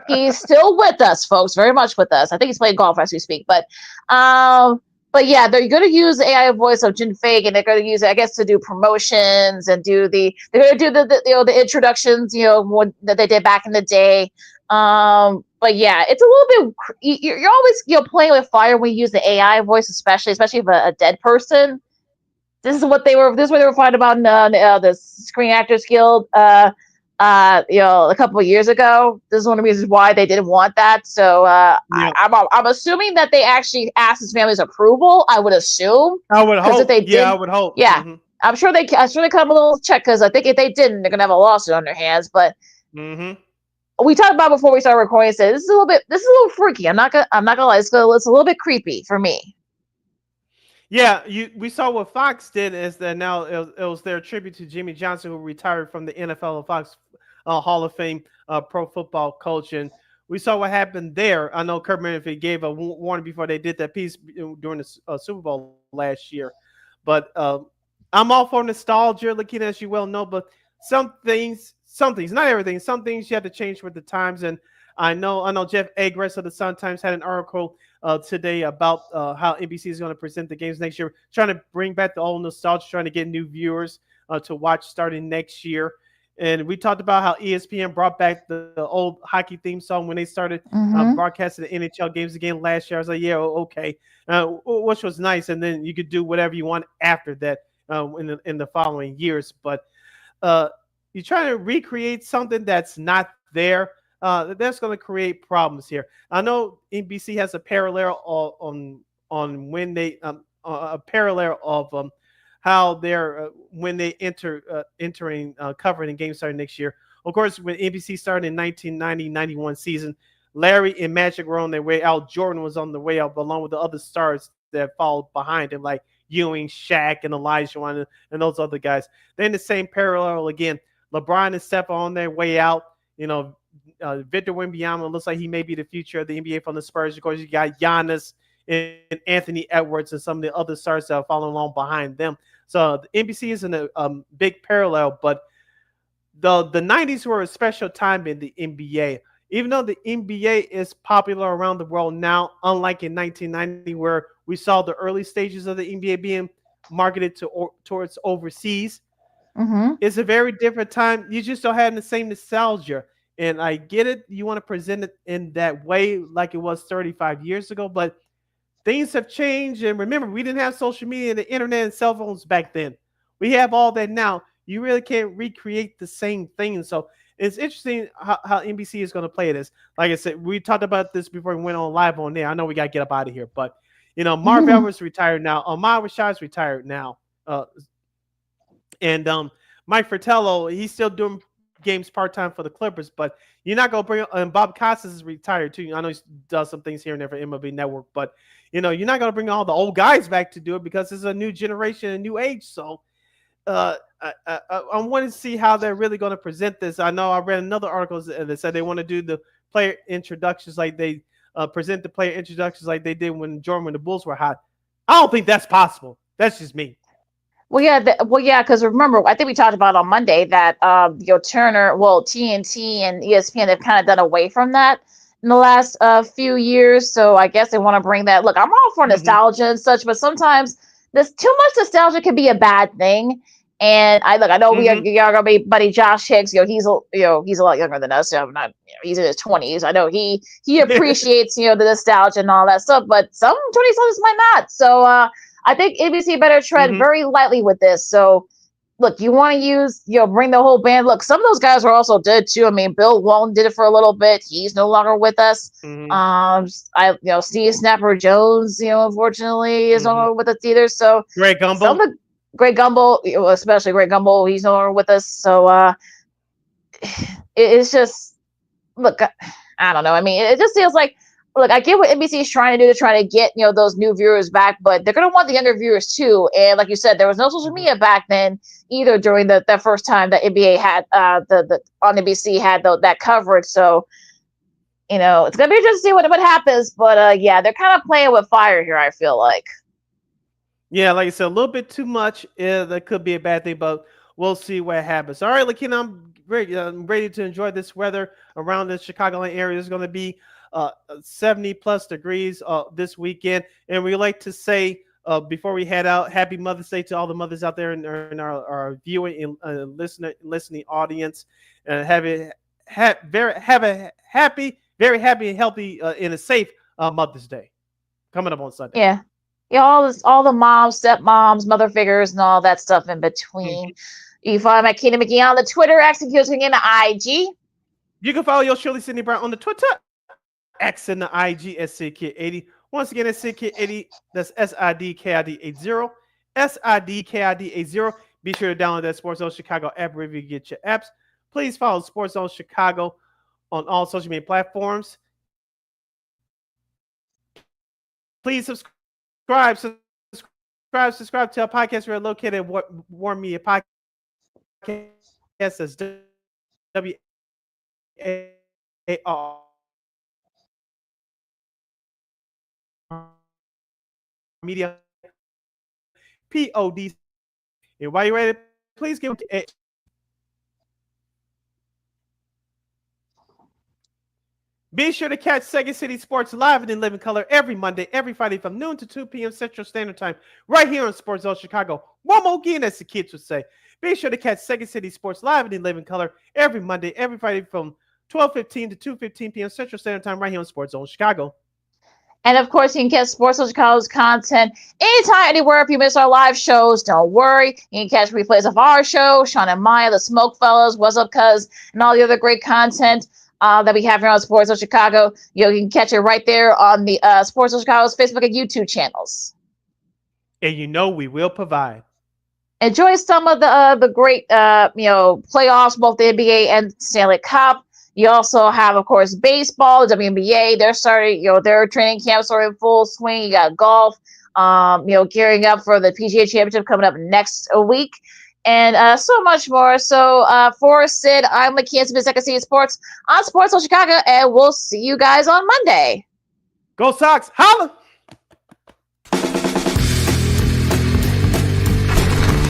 He's still with us, folks. Very much with us. I think he's playing golf as we speak. But yeah, they're going to use the AI voice of Jim Fagan. They're going to use it, I guess, to do promotions and they're going to do the introductions, that they did back in the day. But yeah, it's a little bit. You're always playing with fire when you use the AI voice, especially if a dead person. This is what they were fighting about in the Screen Actors Guild. a couple of years ago. This is one of the reasons why they didn't want that. So I'm assuming that they actually asked his family's approval. I would assume. I would hope. If they did, I would hope. Yeah, I'm sure they cut him a little check, because I think if they didn't, they're gonna have a lawsuit on their hands. But we talked about before we started recording. Said this is a little freaky. I'm not gonna lie. It's a little bit creepy for me. Yeah, we saw what Fox did is that now it was their tribute to Jimmy Johnson, who retired from the NFL and Fox Hall of Fame pro football coach. And we saw what happened there. I know Kurt Manfred gave a warning before they did that piece during the Super Bowl last year. But I'm all for nostalgia, LaKeena, as you well know. But some things, not everything, some things you have to change with the times. And I know Jeff Agrest of the Sun-Times had an article today about how NBC is going to present the games next year, trying to bring back the old nostalgia, trying to get new viewers to watch starting next year. And we talked about how ESPN brought back the old hockey theme song when they started broadcasting the NHL games again last year. I was like, yeah, okay, which was nice. And then you could do whatever you want after that in the following years. But you're trying to recreate something that's not there. That's going to create problems here. I know NBC has a parallel on when they a parallel of how they're when they entering covering the game starting next year. Of course, when NBC started in 1990-91 season, Larry and Magic were on their way out. Jordan was on the way out, along with the other stars that followed behind him, like Ewing, Shaq, and Elijah, and those other guys. Then the same parallel again. LeBron and Steph are on their way out. Victor Wembanyama looks like he may be the future of the NBA from the Spurs. Of course, you got Giannis and Anthony Edwards and some of the other stars that are following along behind them. So the NBC is in a big parallel, but the 90s were a special time in the NBA. Even though the NBA is popular around the world now, unlike in 1990 where we saw the early stages of the NBA being marketed towards overseas, it's a very different time. You just don't have the same nostalgia. And I get it. You want to present it in that way like it was 35 years ago, but things have changed. And remember, we didn't have social media and the internet and cell phones back then. We have all that now. You really can't recreate the same thing. So it's interesting how NBC is going to play this. Like I said, we talked about this before we went on live on there. I know we got to get up out of here, but Marv Ellis retired now. Ahmad Rashad's retired now. And Mike Fratello, he's still doing games part-time for the Clippers, but you're not going to bring and Bob Costas is retired too. I know he does some things here and there for MLB Network, but you're not going to bring all the old guys back to do it because it's a new generation, a new age. So I want to see how they're really going to present this. I know I read another article that said they want to do the player introductions like they present the player introductions like they did when the Bulls were hot. I don't think that's possible. That's just me. Well, yeah, because remember, I think we talked about on Monday that Turner, TNT and ESPN have kind of done away from that in the last few years. So I guess they want to bring that. Look, I'm all for nostalgia and such, but sometimes this too much nostalgia can be a bad thing. And I know we are gonna be buddy Josh Hicks. He's a lot younger than us. So he's in his 20s. I know he appreciates the nostalgia and all that stuff, but some 20-somethings might not. So I think ABC better tread very lightly with this. So, look, you want to use, bring the whole band. Look, some of those guys are also dead too. I mean, Bill Walton did it for a little bit. He's no longer with us. Steve Snapper Jones, unfortunately, is no longer with us either. So, Greg Gumbel, especially Greg Gumbel, he's no longer with us. So, it's just, look, I don't know. I mean, it just feels like. Look, I get what NBC is trying to do to try to get those new viewers back, but they're going to want the younger viewers too. And like you said, there was no social media back then either during that first time that NBA had the on NBC had that coverage. So it's going to be interesting to see what happens. But yeah, they're kind of playing with fire here. I feel like. Yeah, like I said, a little bit too much. That could be a bad thing, but we'll see what happens. All right, LaKeena, I'm ready to enjoy this weather around the Chicagoland area. It's going to be 70 plus degrees this weekend, and we like to say before we head out, happy Mother's Day to all the mothers out there in our viewing and listening audience, and have a happy, very happy and healthy and a safe Mother's Day coming up on Sunday. Yeah, all the moms, stepmoms, mother figures, and all that stuff in between. You can follow LaKeena McGee on the Twitter, X, and in the IG. You can follow your Shirley Sidney Brown on the Twitter, X, and the IG at SidKid80. Once again, it's SidKid80. That's SIDKID80. SIDKID80. Be sure to download that Sports Zone Chicago app wherever you get your apps. Please follow Sports Zone Chicago on all social media platforms. Please subscribe to our podcast. We're located at Warm Media Podcast. That's WAR Media POD. And while you're ready, please give it. Be sure to catch Second City Sports live and in living color every Monday, every Friday from noon to 2 p.m. Central Standard Time, right here on Sports Zone Chicago. One more again, as the kids would say. Be sure to catch Second City Sports live and in living color every Monday, every Friday from 12:15 to 2:15 p.m. Central Standard Time, right here on Sports Zone Chicago. And of course, you can catch Sports Zone Chicago's content anytime, anywhere. If you miss our live shows, don't worry. You can catch replays of our show, Sean and Maya, the Smoke Fellas, What's Up Cuz, and all the other great content that we have here on Sports Zone Chicago. You can catch it right there on the Sports Zone Chicago's Facebook and YouTube channels. And you know we will provide. Enjoy some of the great playoffs, both the NBA and Stanley Cup. You also have, of course, baseball, the WNBA. They're starting, their training camps are in full swing. You got golf, gearing up for the PGA Championship coming up next week, and so much more. So for Sid, I'm LaKeena Smith, Second City Sports on Sports Zone Chicago, and we'll see you guys on Monday. Go Sox, holla!